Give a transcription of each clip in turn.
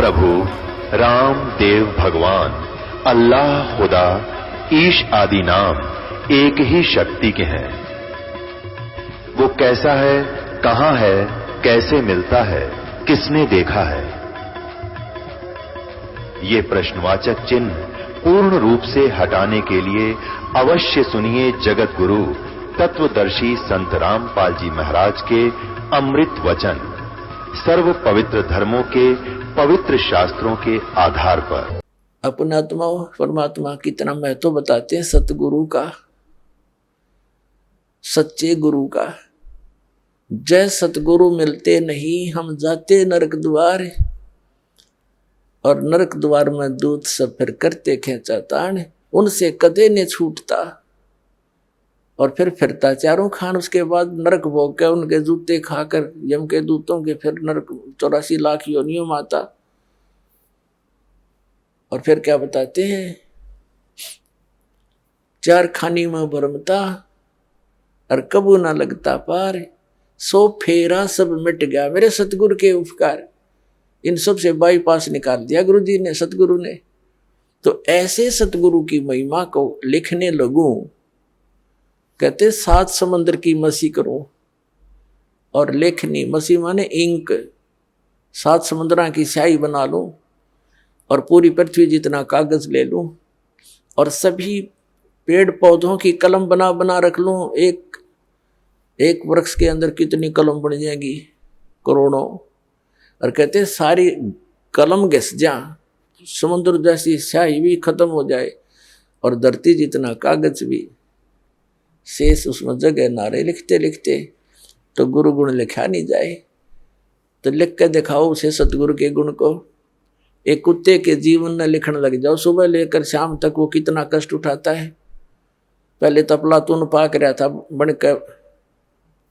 प्रभु राम देव भगवान अल्लाह खुदा ईश आदि नाम एक ही शक्ति के हैं। वो कैसा है, कहां है, कैसे मिलता है, किसने देखा है? ये प्रश्नवाचक चिन्ह पूर्ण रूप से हटाने के लिए अवश्य सुनिए जगत गुरु तत्वदर्शी संत रामपाल जी महाराज के अमृत वचन, सर्व पवित्र धर्मों के पवित्र शास्त्रों के आधार पर। अपना आत्मा परमात्मा कितना महत्व बताते हैं सतगुरु का, सच्चे गुरु का। जय सतगुरु मिलते नहीं हम जाते नरक द्वार, और नरक द्वार में दूत सब फिर करते खेचातान, उनसे कदे ने छूटता। और फिर फिरता चारों खान, उसके बाद नरक भोग के उनके जूते खाकर यम के दूतों के फिर नरक 84 लाख योनियों माता। और फिर क्या बताते हैं, चार खानी में भरमता और कबू ना लगता पार, सो फेरा सब मिट गया मेरे सतगुरु के उपकार। इन सब से बाईपास निकाल दिया गुरु जी ने, सतगुरु ने। तो ऐसे सतगुरु की महिमा को लिखने लगूं, कहते 7 समुद्र की मसी करूं और लेखनी, मसी माने इंक, 7 समुद्रा की स्याही बना लूं और पूरी पृथ्वी जितना कागज ले लूं और सभी पेड़ पौधों की कलम बना बना रख लूं। एक वृक्ष के अंदर कितनी कलम बन जाएगी, करोड़ों। और कहते सारी कलम घिस जा, समुद्र जैसी स्याही भी खत्म हो जाए और धरती जितना कागज भी शेष उसमें जगह ना रहे। लिखते लिखते तो गुरु गुण लिखा नहीं जाए, तो लिख के दिखाओ उसे सतगुरु के गुण को। एक कुत्ते के जीवन में लिखने लग जाओ, सुबह लेकर शाम तक वो कितना कष्ट उठाता है। पहले तो प्लातून पाक रहा था, बनकर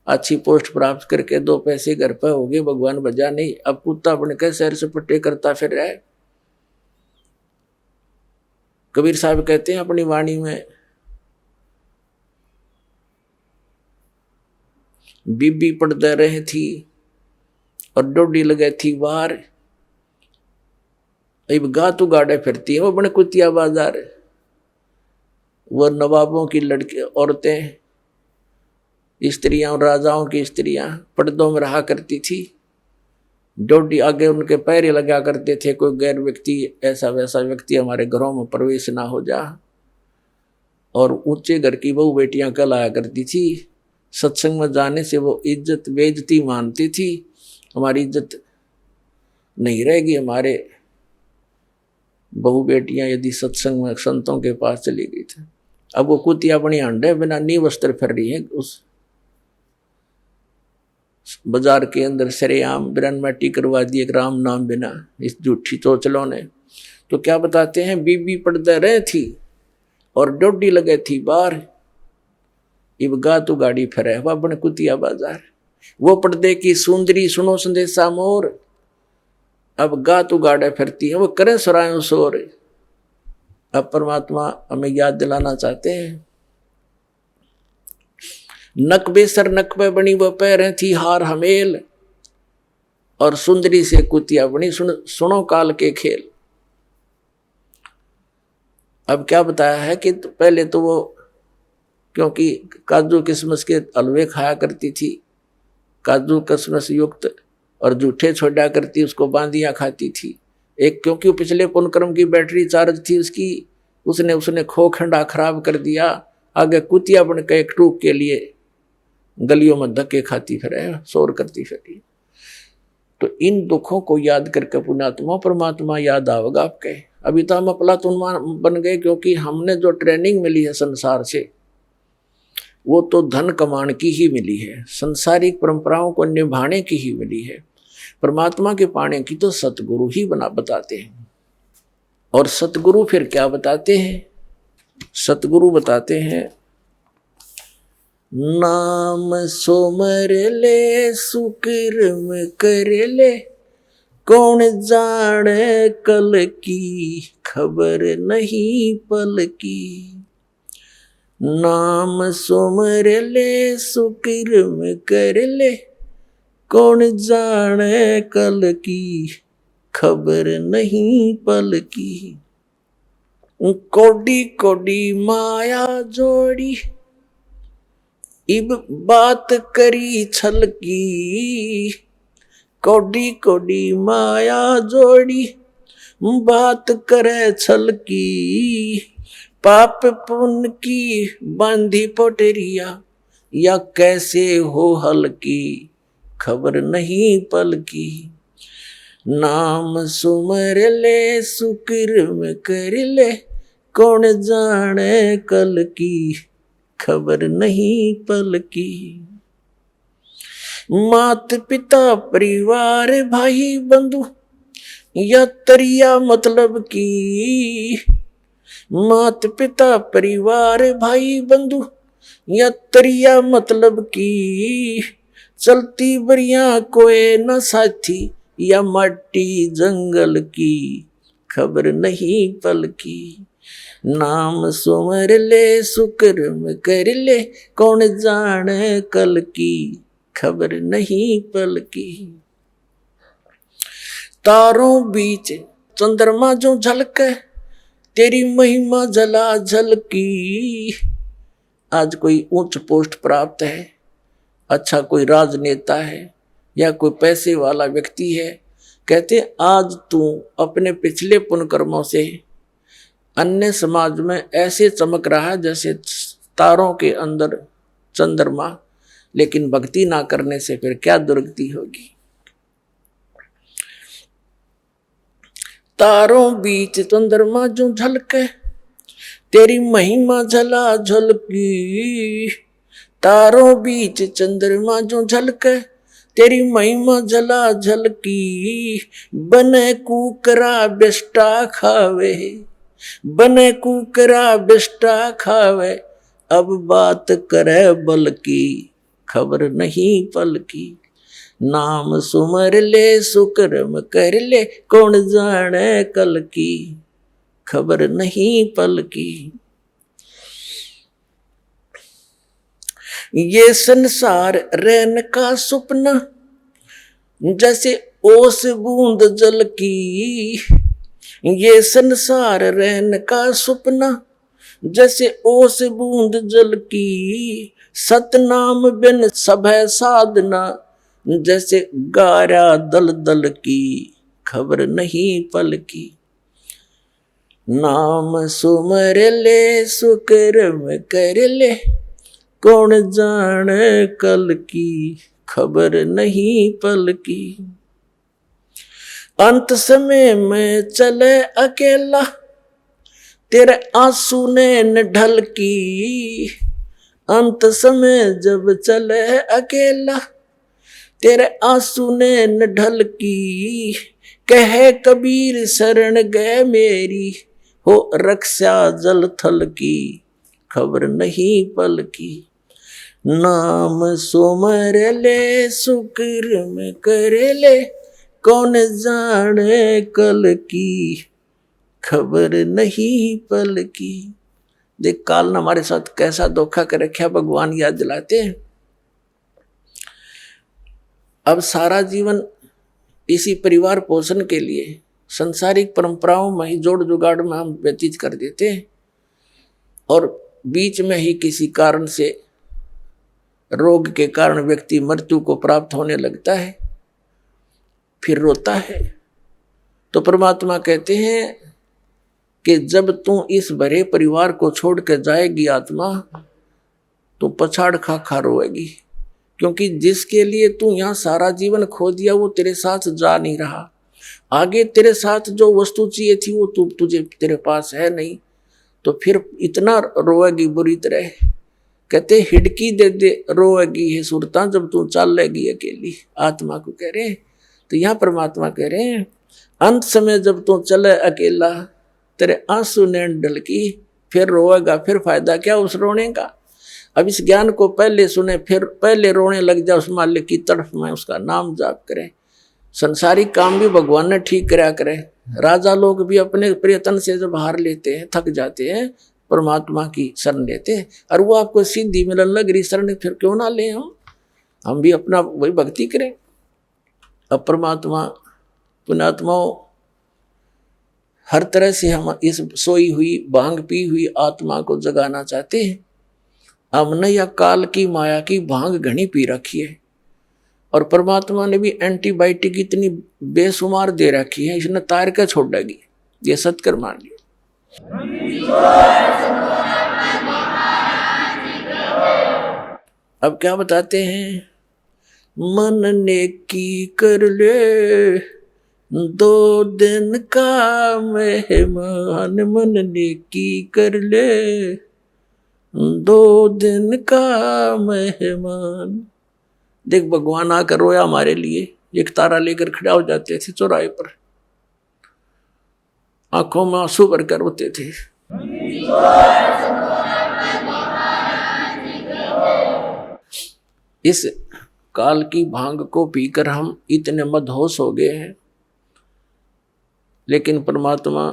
अच्छी पोस्ट प्राप्त करके 2 पैसे घर पे हो गए, भगवान बजा नहीं। अब कुत्ता बनकर सैर सपट्टे करता फिर रहा है। कबीर साहब कहते हैं अपनी वाणी में, बीबी पड़ता रही थी और डोडी लगे थी बाहर, अब गातू गाड़े फिरती है वो बने कुतिया बाजार। वो नवाबों की लड़की औरतें, स्त्रियां और राजाओं की स्त्रियां पर्दों में रहा करती थी। डोडी आगे उनके पैर लगा करते थे, कोई गैर व्यक्ति, ऐसा वैसा व्यक्ति हमारे घरों में प्रवेश ना हो जा। और ऊंचे घर की बहू बेटियां कहलाया करती थी। सत्संग में जाने से वो इज्जत बेइज्जती मानती थी, हमारी इज्जत नहीं रहेगी। हमारे बहू बेटियां यदि सत्संग में संतों के पास चली गई थी। अब वो कुतिया बनी अंडे बिना नी वस्त्र फिर रही है उस बाजार के अंदर, सरेआम बिरनमैटी करवा दी एक राम नाम बिना, इस झूठी चोचलों ने। तो क्या बताते हैं, बीबी पर्दे रहे थी और डोडी लगे थी बाहर, इब गातू गाड़ी फिरे वह बन कुतिया बाजार। वो पर्दे की सुंदरी सुनो संदेशा मोर, अब गातू गाड़े फिरती है वो करे सुरायों शोर। अब परमात्मा हमें याद दिलाना चाहते हैं, नकबे सर नकबे बनी वो पैरें थी हार हमेल, और सुंदरी से कुतिया बनी सुनो काल के खेल। अब क्या बताया है कि पहले तो वो क्योंकि काजू किशमिश के हलवे खाया करती थी, काजू किशमिश युक्त, और जूठे छोड़ा करती, उसको बांदियां खाती थी। एक क्योंकि पिछले पुनक्रम की बैटरी चार्ज थी उसकी, उसने खोखंडा खराब कर दिया। आगे कुतिया बन के एक टूक के लिए गलियों में धक्के खाती फिरे, शोर करती फिरी। तो इन दुखों को याद करके पुण्यात्मा परमात्मा याद आवेगा आपके। अभी तो हम अप्लातून बन गए, क्योंकि हमने जो ट्रेनिंग मिली है संसार से वो तो धन कमाने की ही मिली है, संसारिक परंपराओं को निभाने की ही मिली है। परमात्मा के पाने की तो सतगुरु ही बताते हैं। और सतगुरु फिर क्या बताते हैं, सतगुरु बताते हैं, नाम सोमर ले सुकर्म कर ले, कौन जाने कल की खबर नहीं पल की। नाम सोमर ले सुकर्म कर ले, कौन जाने कल की खबर नहीं पल की। कोडी कोडी माया जोड़ी, इब बात करी छल की। कोडी कोडी माया जोड़ी, बात करे छल की। पाप पुण्य की बांधी पोटरिया, या कैसे हो हल्की, खबर नहीं पल की। नाम सुमर ले सुकृम कर ले, कौन जाने कल की, खबर नहीं पल की। मात पिता परिवार भाई बंधु, या तरिया मतलब की। मात पिता परिवार भाई बंधु, या तरिया मतलब की। चलती बरिया कोई न साथी, या माटी जंगल की, खबर नहीं पल की। नाम सुमर ले सुकर्म कर ले, कौन जाने कल की, खबर नहीं पल की। तारों बीच चंद्रमा जो झलके, तेरी महिमा जला झलकी। आज कोई उच्च पोस्ट प्राप्त है, अच्छा कोई राजनेता है, या कोई पैसे वाला व्यक्ति है, कहते आज तू अपने पिछले पुण्य कर्मों से अन्य समाज में ऐसे चमक रहा है जैसे तारों के अंदर चंद्रमा, लेकिन भक्ति ना करने से फिर क्या दुर्गति होगी। तारों बीच चंद्रमा जो झलके, तेरी महिमा जला झलकी। तारों बीच चंद्रमा जो झलके, तेरी महिमा जला झलकी। बने कुकरा बिष्टा खावे, बने कुकरा बिष्टा खावे। अब बात करे बल की, खबर नहीं पल की। नाम सुमर ले सुकर्म कर ले, कौन जाने कल की, खबर नहीं पल की। ये संसार रहन का सुपना, जैसे ओस बूंद जल की। ये संसार रहन का सुपना, जैसे ओस बूंद जल की। सतनाम बिन सब साधना, जैसे गारा दल दल की, खबर नहीं पल की। नाम सुमर ले सुकर्म कर ले, कौन जाने कल की, खबर नहीं पल की। अंत समय में चले अकेला, तेरे आंसू ने न ढल की। अंत समय जब चले अकेला, तेरे आंसू ने न ढल की। कहे कबीर शरण गए मेरी, हो रक्षा जल थल की, खबर नहीं पल की। नाम सुमर ले सुकर्म कर ले, कौन जाने कल की, खबर नहीं पल की। देख काल ने हमारे साथ कैसा धोखा कर रखा, भगवान याद दिलाते हैं। अब सारा जीवन इसी परिवार पोषण के लिए संसारिक परंपराओं में ही जोड़ जुगाड़ में हम व्यतीत कर देते हैं, और बीच में ही किसी कारण से रोग के कारण व्यक्ति मृत्यु को प्राप्त होने लगता है, फिर रोता है। तो परमात्मा कहते हैं कि जब तू इस भरे परिवार को छोड़ कर जाएगी आत्मा, तो पछाड़ खा खा रोएगी, क्योंकि जिसके लिए तू यहाँ सारा जीवन खो दिया वो तेरे साथ जा नहीं रहा। आगे तेरे साथ जो वस्तु चाहिए थी वो तुझे तेरे पास है नहीं, तो फिर इतना रोएगी बुरी तरह। कहते हिडकी दे दे रोएगी है सुरता, जब तू चल लेगी अकेली, आत्मा को कह रहे। तो यहाँ परमात्मा कह रहे हैं अंत समय जब तू चले अकेला, तेरे आंसू नैन ढल की, फिर रोएगा, फिर फायदा क्या उस रोने का। अब इस ज्ञान को पहले सुने, फिर पहले रोने लग जा, उस मालिक की तरफ में उसका नाम जाप करे। संसारिक काम भी भगवान ने ठीक करा करे। राजा लोग भी अपने प्रयत्न से जब हार लेते हैं, थक जाते हैं, परमात्मा की शरण लेते हैं, और वो आपको सिद्धि मिलन लग रही शरण, फिर क्यों ना ले हम भी अपना वही भक्ति करें। अब परमात्मा पुण्यात्माओं, हर तरह से हम इस सोई हुई भांग पी हुई आत्मा को जगाना चाहते हैं। हमने या काल की माया की भांग घनी पी रखी है, और परमात्मा ने भी एंटीबायोटिक इतनी बेशुमार दे रखी है, इसने तार के छोड़ेगी। ये सत्कर मान लियो। अब क्या बताते हैं? मन ने की कर ले 2 दिन का मेहमान, मन ने की कर ले 2 दिन का मेहमान। देख भगवान आकर रोया हमारे लिए, एक तारा लेकर खड़ा हो जाते थे चौराहे पर, आंखों में आंसू भरकर रोते थे। इस काल की भांग को पीकर हम इतने मदहोश हो गए हैं, लेकिन परमात्मा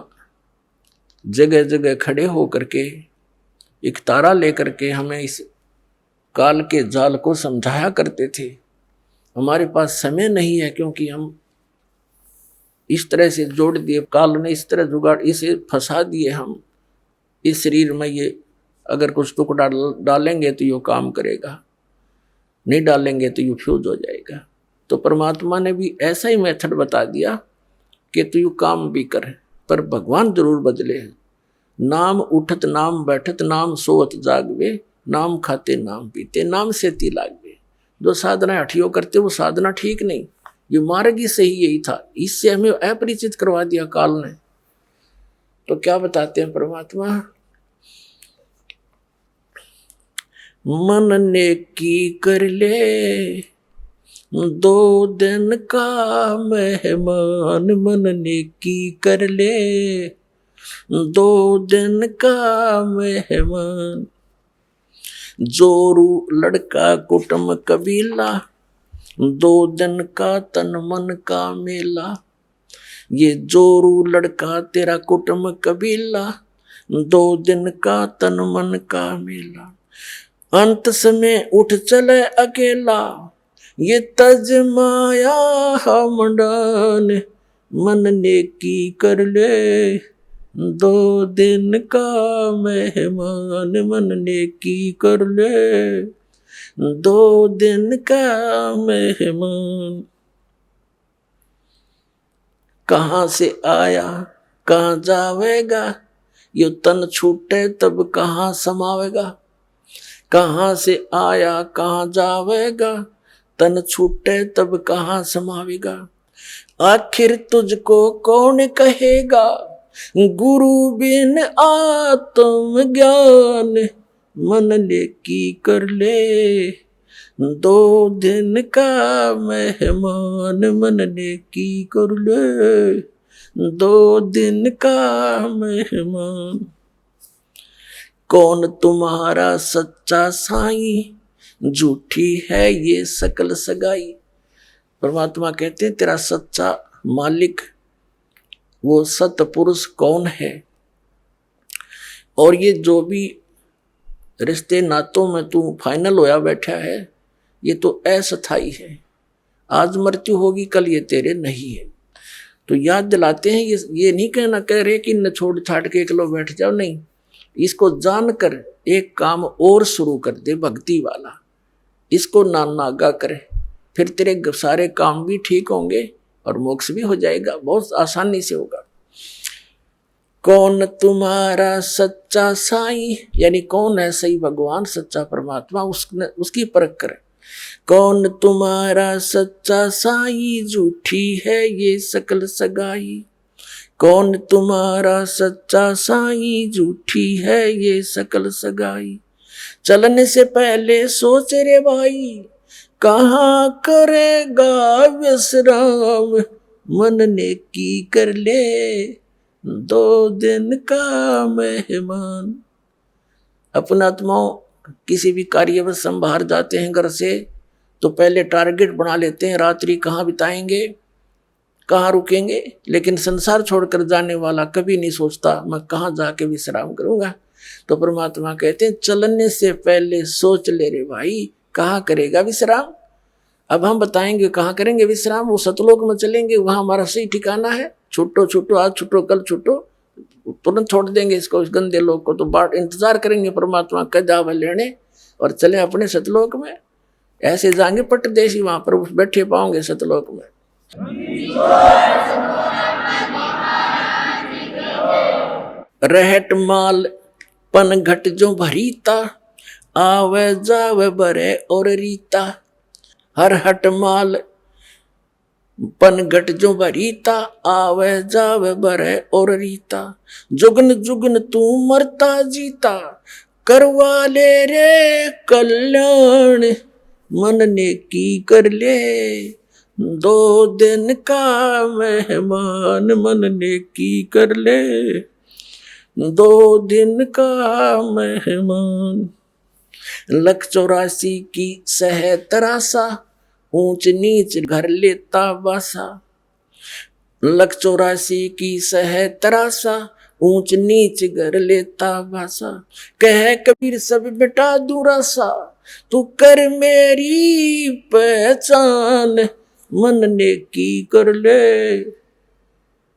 जगह जगह खड़े होकर के एक तारा लेकर के हमें इस काल के जाल को समझाया करते थे। हमारे पास समय नहीं है, क्योंकि हम इस तरह से जोड़ दिए, काल ने इस तरह जुगाड़, इसे फंसा दिए हम इस शरीर में। ये अगर कुछ टुकड़ा डालेंगे तो ये काम करेगा, नहीं डालेंगे तो ये फ्यूज हो जाएगा। तो परमात्मा ने भी ऐसा ही मेथड बता दिया कि तू काम भी कर, पर भगवान जरूर बदले हैं। नाम उठत नाम बैठत नाम सोवत जागवे, नाम खाते नाम पीते नाम से ती लागवे। जो साधना हठियो करते वो साधना ठीक नहीं, ये मार्ग ही सही यही था। इससे हमें अपरिचित करवा दिया काल ने। तो क्या बताते हैं परमात्मा? मन ने की कर ले 2 दिन का मेहमान, मन ने की कर ले 2 दिन का मेहमान। जोरू लड़का कुटुंब कबीला, 2 दिन का तन मन का मेला। ये जोरू लड़का तेरा कुटुंब कबीला, 2 दिन का तन मन का मेला। अंत समय उठ चले अकेला, ये तज माया मंडान। मन ने की कर ले 2 दिन का मेहमान, मन ने की कर ले 2 दिन का मेहमान। कहाँ से आया कहाँ जावेगा, यो तन छूटे तब कहाँ समावेगा। कहाँ से आया कहाँ जावेगा, तन छूटे तब कहाँ समावेगा। आखिर तुझको कौन कहेगा, गुरु बिन आत्म ज्ञान। मन ने की कर ले 2 दिन का मेहमान, मन ने की कर ले 2 दिन का मेहमान। कौन तुम्हारा सच्चा साईं, झूठी है ये सकल सगाई। परमात्मा कहते हैं तेरा सच्चा मालिक वो सतपुरुष कौन है। और ये जो भी रिश्ते नातों में तू फाइनल होया बैठा है, ये तो अस्थाई है। आज मृत्यु होगी, कल ये तेरे नहीं है। तो याद दिलाते हैं, ये नहीं कहना कह रहे कि न छोड़ छाड़ के अकेलो बैठ जाओ, नहीं। इसको जानकर एक काम और शुरू कर दे भक्ति वाला, इसको नागा करे, फिर तेरे सारे काम भी ठीक होंगे और मोक्ष भी हो जाएगा, बहुत आसानी से होगा। कौन तुम्हारा सच्चा साईं, यानी कौन है सही भगवान सच्चा परमात्मा, उसकी परख करे। कौन तुम्हारा सच्चा साईं, झूठी है ये सकल सगाई। कौन तुम्हारा सच्चा साईं, झूठी है ये सकल सगाई। चलने से पहले सोच रे भाई, कहाँ करेगा विश्राम। मन ने की कर ले 2 दिन का मेहमान। अपना आत्माओं किसी भी कार्य में संभार जाते हैं घर से, तो पहले टारगेट बना लेते हैं, रात्रि कहाँ बिताएंगे, कहाँ रुकेंगे। लेकिन संसार छोड़कर जाने वाला कभी नहीं सोचता मैं कहाँ जाके विश्राम करूंगा। तो परमात्मा कहते हैं चलने से पहले सोच ले रे भाई, कहाँ करेगा विश्राम। अब हम बताएंगे कहाँ करेंगे विश्राम, वो सतलोक में चलेंगे, वहां हमारा सही ठिकाना है। छुट्टो छुट्टो, आज छुट्टो कल छुट्टो, तुरंत छोड़ देंगे इसको, इस गंदे लोग को। तो बाट इंतजार करेंगे परमात्मा का जावा लेने और चले अपने सतलोक में। ऐसे जाएंगे पट्टदेशी, वहां पर बैठे पाओगे सतलोक में। रहट माल पन घट जो भरीता, आवे जावे बरे और रीता। हर हट माल पन घट जो भरीता, आवे जावे बरे और रीता। जुगन जुगन तू मरता जीता, करवा ले रे कल्याण। मन ने की कर ले 2 दिन का मेहमान, मन ने की कर ले 2 दिन का मेहमान। 184 की सह तरासा, ऊंच नीच घर लेता बासा। 184 की सह तरासा, ऊंच नीच घर लेता बासा। कह कबीर सब बेटा दूरासा, तू कर मेरी पहचान। मन ने की कर ले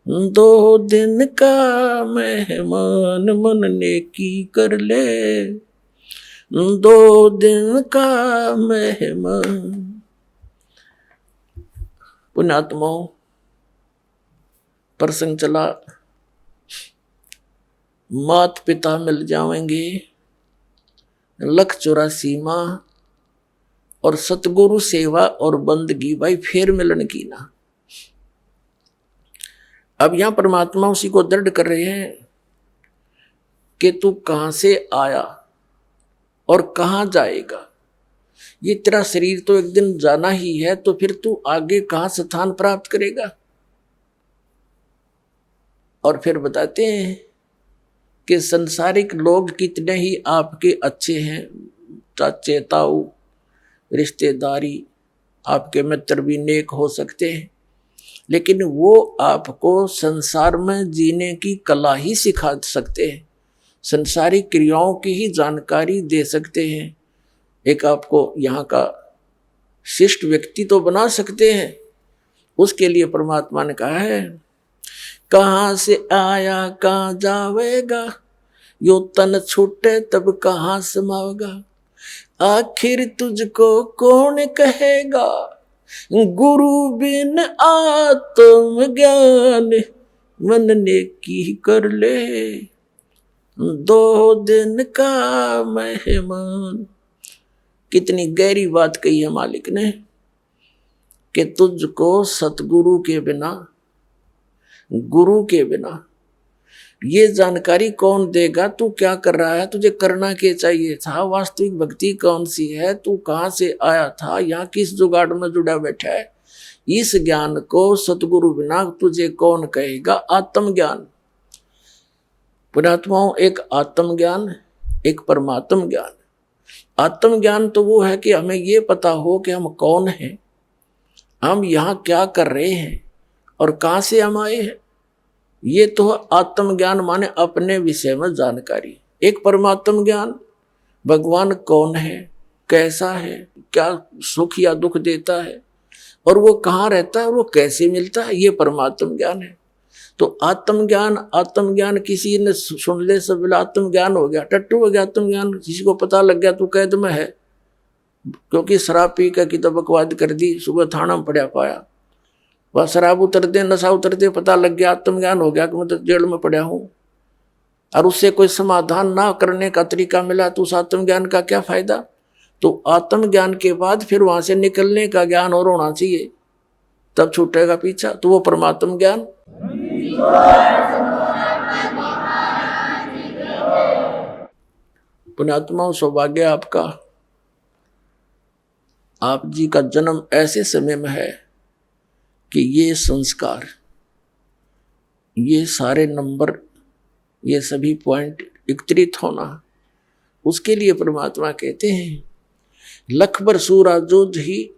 2 दिन का मेहमान, मन ने की कर ले 2 दिन का मेहमान। पुण्यात्माओं, प्रसंग चला, मात पिता मिल जाएंगे, 184 माँ और सतगुरु सेवा और बंदगी, भाई फिर मिलन की ना। अब यहां परमात्मा उसी को दृढ़ कर रहे हैं कि तू कहां से आया और कहां जाएगा। ये तेरा शरीर तो एक दिन जाना ही है, तो फिर तू आगे कहां स्थान प्राप्त करेगा। और फिर बताते हैं कि संसारिक लोग कितने ही आपके अच्छे हैं, चाचे ताऊ रिश्तेदारी, आपके मित्र भी नेक हो सकते हैं, लेकिन वो आपको संसार में जीने की कला ही सिखा सकते हैं, संसारिक क्रियाओं की ही जानकारी दे सकते हैं। एक आपको यहाँ का शिष्ट व्यक्ति तो बना सकते हैं। उसके लिए परमात्मा ने कहा है, कहाँ से आया कहाँ जावेगा, यो तन छूटे तब कहाँ समावेगा। आखिर तुझको कौन कहेगा, गुरु बिन आत्म ज्ञान। मन ने की कर ले 2 दिन का मेहमान। कितनी गहरी बात कही है मालिक ने कि तुझको सतगुरु के बिना, गुरु के बिना ये जानकारी कौन देगा, तू क्या कर रहा है, तुझे करना क्या चाहिए था, वास्तविक भक्ति कौन सी है, तू कहाँ से आया था, यहाँ किस जुगाड़ में जुड़ा बैठा है। इस ज्ञान को सतगुरु बिना तुझे कौन कहेगा। आत्मज्ञान, पुण्यात्माओं, एक आत्मज्ञान, एक परमात्म ज्ञान। आत्मज्ञान तो वो है कि हमें ये पता हो कि हम कौन हैं, हम यहाँ क्या कर रहे हैं और कहाँ से हम आए हैं। ये तो आत्मज्ञान माने अपने विषय में जानकारी। एक परमात्म ज्ञान, भगवान कौन है, कैसा है, क्या सुख या दुख देता है, और वो कहाँ रहता है, वो कैसे मिलता है, ये परमात्म ज्ञान है। तो आत्मज्ञान किसी ने सुन ले सब आत्मज्ञान हो गया, टट्टू हो गया आत्मज्ञान। किसी को पता लग गया तो कैद में है, क्योंकि शराब पी कर की तो बकवाद कर दी, सुबह थाना में पड़ा पाया। वह शराब उतर दे, नशा उतर दे, पता लग गया, आत्मज्ञान हो गया कि मैं तो जेल में पड़ा हूं। और उससे कोई समाधान ना करने का तरीका मिला तो उस आत्मज्ञान का क्या फायदा। तो आत्मज्ञान के बाद फिर वहां से निकलने का ज्ञान और होना चाहिए, तब छूटेगा पीछा। तो वो परमात्म ज्ञान। पुण्यात्माओं, सौभाग्य आपका, आप जी का जन्म ऐसे समय में है कि ये संस्कार, ये सारे नंबर, ये सभी पॉइंट एकत्रित होना, उसके लिए परमात्मा कहते हैं, लख बर सूरा जोध ही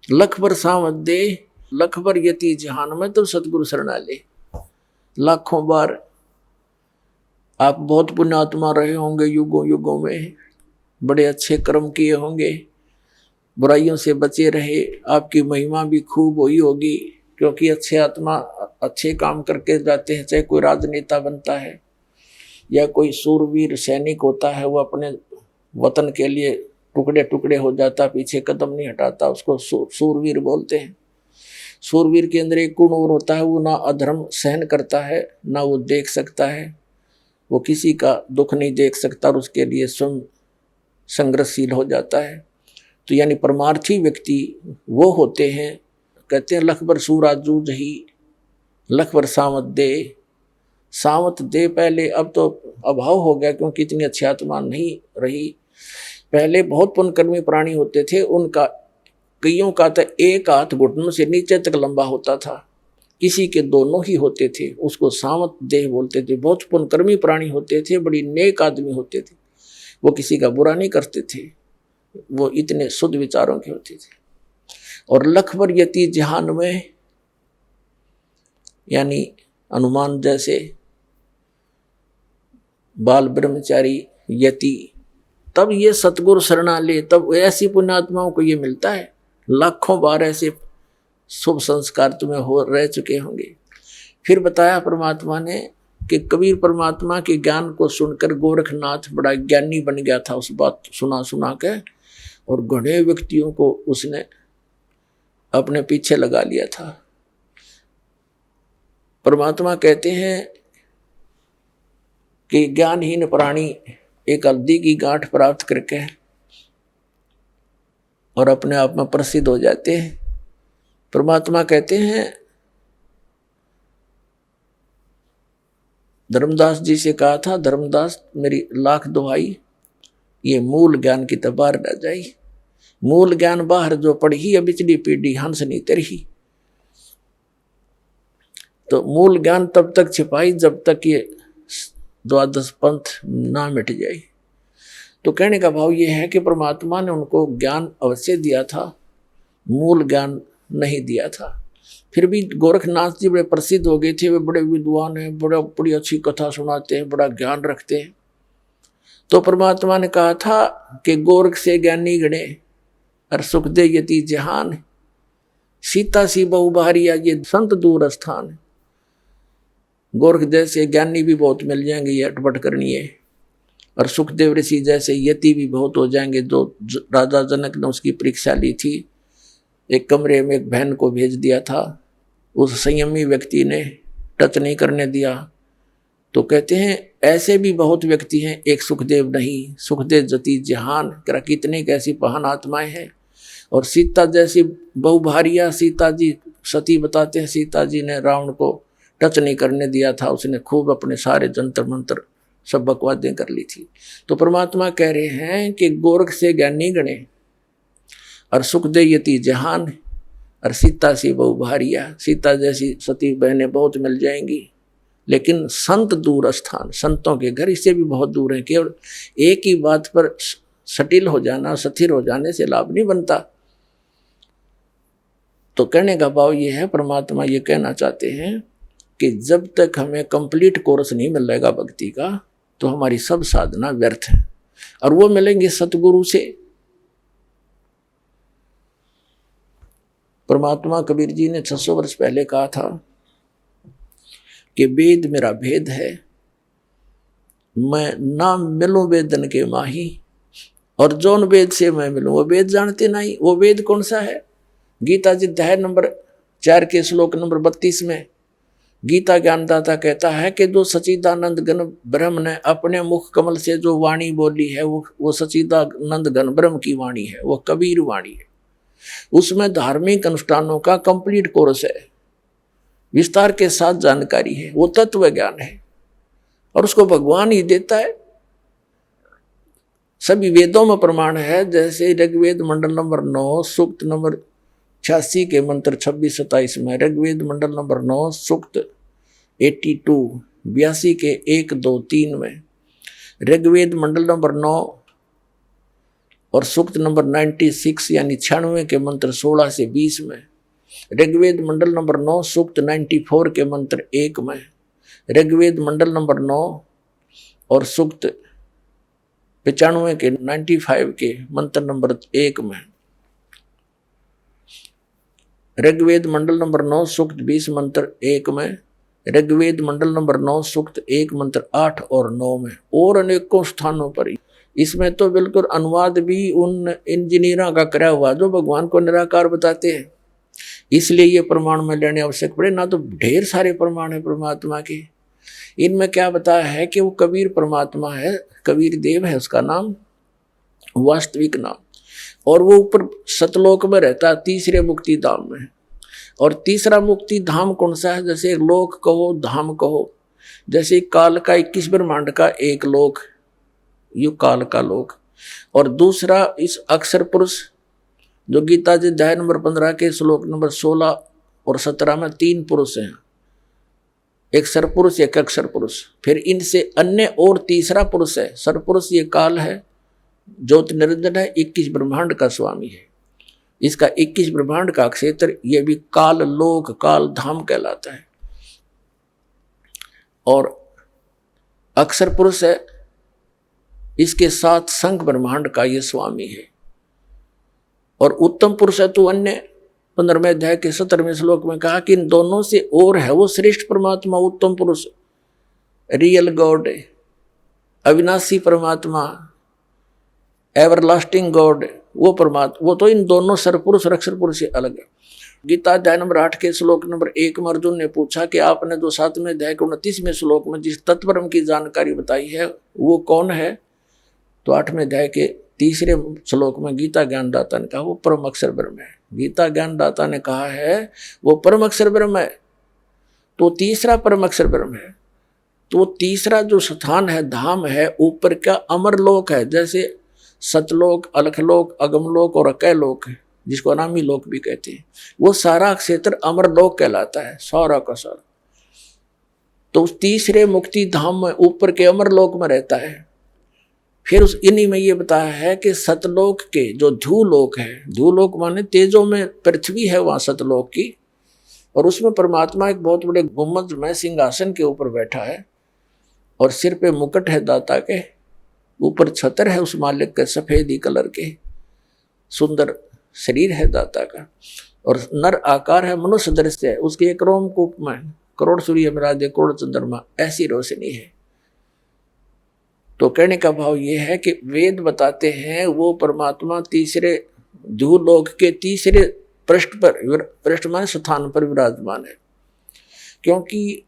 लख बर सावध दे, लख बर यति जहान में तो सतगुरु शरणा ले। लाखों बार आप बहुत पुण्यात्मा रहे होंगे, युगों युगों में बड़े अच्छे कर्म किए होंगे, बुराइयों से बचे रहे, आपकी महिमा भी खूब हुई होगी, क्योंकि अच्छे आत्मा अच्छे काम करके जाते हैं। चाहे कोई राजनेता बनता है या कोई सूरवीर सैनिक होता है, वो अपने वतन के लिए टुकड़े टुकड़े हो जाता, पीछे कदम नहीं हटाता, उसको सूरवीर बोलते हैं। सूरवीर के अंदर एक गुण और होता है, वो ना अधर्म सहन करता है, ना वो देख सकता है, वो किसी का दुख नहीं देख सकता और उसके लिए स्वयं संघर्षशील हो जाता है। तो यानी परमार्थी व्यक्ति वो होते हैं, कहते हैं लख बर सूरा जूझ ही, लख बर सावत दे। सावत दे पहले, अब तो अभाव हो गया क्योंकि इतनी अच्छी आत्मा नहीं रही। पहले बहुत पुण्यकर्मी प्राणी होते थे, उनका कईयों का तो एक हाथ घुटनों से नीचे तक लंबा होता था, किसी के दोनों ही होते थे, उसको सावत देह बोलते थे। बहुत पुण्यकर्मी प्राणी होते थे, बड़ी नेक आदमी होते थे, वो किसी का बुरा नहीं करते थे, वो इतने शुद्ध विचारों के होते थे। और लखबर यति जहान में, यानी हनुमान जैसे बाल ब्रह्मचारी यति, तब ये सतगुरु शरणा ले, तब ऐसी पुण्यात्माओं को ये मिलता है। लाखों बार ऐसे शुभ संस्कार तुम्हें हो रह चुके होंगे। फिर बताया परमात्मा ने कि कबीर परमात्मा के ज्ञान को सुनकर गोरखनाथ बड़ा ज्ञानी बन गया था, उस बात सुना के, और घने व्यक्तियों को उसने अपने पीछे लगा लिया था। परमात्मा कहते हैं कि ज्ञानहीन प्राणी एक हल्दी की गांठ प्राप्त करके और अपने आप में प्रसिद्ध हो जाते हैं। परमात्मा कहते हैं, धर्मदास जी से कहा था, धर्मदास मेरी लाख दुहाई, ये मूल ज्ञान की तबार न जाई। मूल ज्ञान बाहर जो पढ़ी, अब पिछली पीढ़ी हंस नहीं तरही। तो मूल ज्ञान तब तक छिपाई जब तक ये द्वादश पंथ ना मिट जाए। तो कहने का भाव ये है कि परमात्मा ने उनको ज्ञान अवश्य दिया था, मूल ज्ञान नहीं दिया था। फिर भी गोरखनाथ जी बड़े प्रसिद्ध हो गए थे, वे बड़े विद्वान हैं, बड़ी अच्छी कथा सुनाते हैं, बड़ा ज्ञान रखते हैं। तो परमात्मा ने कहा था कि गोरख से ज्ञानी गणे और सुख दे यति जहान, सीता सी बहु बारिया ये संत दूर स्थान। गोरख जैसे ज्ञानी भी बहुत मिल जाएंगे, ये अटपट करनी है, और सुखदेव ऋषि जैसे यति भी बहुत हो जाएंगे। जो राजा जनक ने उसकी परीक्षा ली थी, एक कमरे में एक बहन को भेज दिया था, उस संयमी व्यक्ति ने टच नहीं करने दिया। तो कहते हैं ऐसे भी बहुत व्यक्ति हैं, एक सुखदेव नहीं, सुखदेव जति जहान, करा कितने कैसी पहान आत्माएं हैं। और सीता जैसी बहुभारिया, सीता जी सती बताते हैं, सीता जी ने रावण को टच नहीं करने दिया था, उसने खूब अपने सारे जंतर मंत्र सब बकवादें कर ली थी। तो परमात्मा कह रहे हैं कि गोरख से ज्ञानी गणे और सुख दे यति जहान, और सीता सी बहुभारिया, सीता जैसी सती बहनें बहुत मिल जाएंगी, लेकिन संत दूर स्थान, संतों के घर इससे भी बहुत दूर है। केवल एक ही बात पर सटिल हो जाना, स्थिर हो जाने से लाभ नहीं बनता। तो कहने का भाव ये है, परमात्मा ये कहना चाहते हैं कि जब तक हमें कंप्लीट कोर्स नहीं मिलेगा भक्ति का, तो हमारी सब साधना व्यर्थ है, और वो मिलेंगे सतगुरु से। परमात्मा कबीर जी ने 600 वर्ष पहले कहा था कि वेद मेरा भेद है, मैं ना मिलूं वेदन के माही, और जौन वेद से मैं मिलूं वो वेद जानते नहीं। वो वेद कौन सा है? गीता जी अध्याय नंबर 4 के श्लोक नंबर 32 में गीता ज्ञानदाता कहता है कि जो सच्चिदानंद घन ब्रह्म ने अपने मुख कमल से जो वाणी बोली है, वो सच्चिदानंद घन ब्रह्म की वाणी है, वो कबीर वाणी है। उसमें धार्मिक अनुष्ठानों का कंप्लीट कोर्स है, विस्तार के साथ जानकारी है, वो तत्व ज्ञान है, और उसको भगवान ही देता है। सभी वेदों में प्रमाण है, जैसे ऋग्वेद मंडल नंबर 9 सूक्त नंबर 86 के मंत्र 26-27 में, ऋग्वेद मंडल नंबर 9 सूक्त 82 के 1-2-3 में, ऋग्वेद मंडल नंबर 9 और सूक्त नंबर 96 यानी 96 के मंत्र 16 से 20 में, ऋग्वेद मंडल नंबर 9 सूक्त 94 के मंत्र 1 में, ऋग्वेद मंडल नंबर 9 और सूक्त 95 के 95 के मंत्र नंबर 1 में, ऋग्वेद मंडल नंबर 9 सूक्त 20 मंत्र 1 में, ऋग्वेद मंडल नंबर 9 सूक्त 1 मंत्र 8 और 9 में, और अनेकों स्थानों पर। इसमें तो बिल्कुल अनुवाद भी उन इंजीनियरों का करा हुआ जो भगवान को निराकार बताते हैं। इसलिए ये प्रमाण में लेने आवश्यक पड़े, ना तो ढेर सारे प्रमाण है परमात्मा के। इनमें क्या बताया है कि वो कबीर परमात्मा है, कबीर देव है उसका नाम, वास्तविक नाम, और वो ऊपर सतलोक में रहता है, तीसरे मुक्ति धाम में। और तीसरा मुक्ति धाम कौन सा है? जैसे लोक कहो, धाम कहो, जैसे काल का 21 ब्रह्मांड का एक लोक, यू काल का लोक, और दूसरा इस अक्षर पुरुष जो गीता जी अध्याय नंबर 15 के श्लोक नंबर 16 और 17 में 3 पुरुष हैं, एक सरपुरुष एक अक्षर पुरुष। फिर इनसे अन्य और तीसरा पुरुष है सरपुरुष, ये काल है, ज्योत निरंजन है, 21 ब्रह्मांड का स्वामी है। इसका 21 ब्रह्मांड का क्षेत्र ये भी काल लोक, काल धाम कहलाता है। और अक्षर पुरुष है, इसके साथ संघ ब्रह्मांड का ये स्वामी है। और उत्तम पुरुष है तो अन्य 15वें अध्याय के 17वें श्लोक में कहा कि इन दोनों से और है वो श्रेष्ठ परमात्मा, उत्तम पुरुष, रियल गॉड, अविनाशी परमात्मा, एवरलास्टिंग गॉड, वो परमात्मा, वो तो इन दोनों सरपुरुष और अक्षर पुरुष से अलग है। गीता अध्याय नंबर 8 के श्लोक नंबर 1 में अर्जुन ने पूछा कि आपने जो 7वें अध्याय के 29वें श्लोक में जिस तत्परम की जानकारी बताई है वो कौन है? तो 8वें अध्याय के 3रे श्लोक में गीता ज्ञानदाता ने कहा वो परम अक्षर ब्रह्म है। गीता ज्ञानदाता ने कहा है वो परम अक्षर ब्रह्म है, तो तीसरा परम अक्षर ब्रह्म है। तो तीसरा जो स्थान है, धाम है, ऊपर का अमरलोक है, जैसे सतलोक, अलखलोक, अगमलोक और अकैलोक है, जिसको अनामी लोक भी कहते हैं। वो सारा क्षेत्र अमरलोक कहलाता है, सारा का सारा। तो उस तीसरे मुक्ति धाम में ऊपर के अमरलोक में रहता है। फिर उस इन्हीं में ये बताया है कि सतलोक के जो ध्यूलोक है, ध्यूलोक माने तेजों में पृथ्वी है वहां सतलोक की, और उसमें परमात्मा एक बहुत बड़े गुम्बद में सिंहासन के ऊपर बैठा है, और सिर पे मुकुट है दाता के, ऊपर छतर है उस मालिक के सफेदी कलर के, सुंदर शरीर है दाता का, और नर आकार है, मनुष्य दृश्य है, उसके एक रोमकूप में करोड़ सूर्य विराजे करोड़ चंद्रमा, ऐसी रोशनी है। तो कहने का भाव ये है कि वेद बताते हैं वो परमात्मा तीसरे ध्यूलोक के तीसरे पृष्ठ पर, पृष्ठ माने स्थान पर विराजमान है। क्योंकि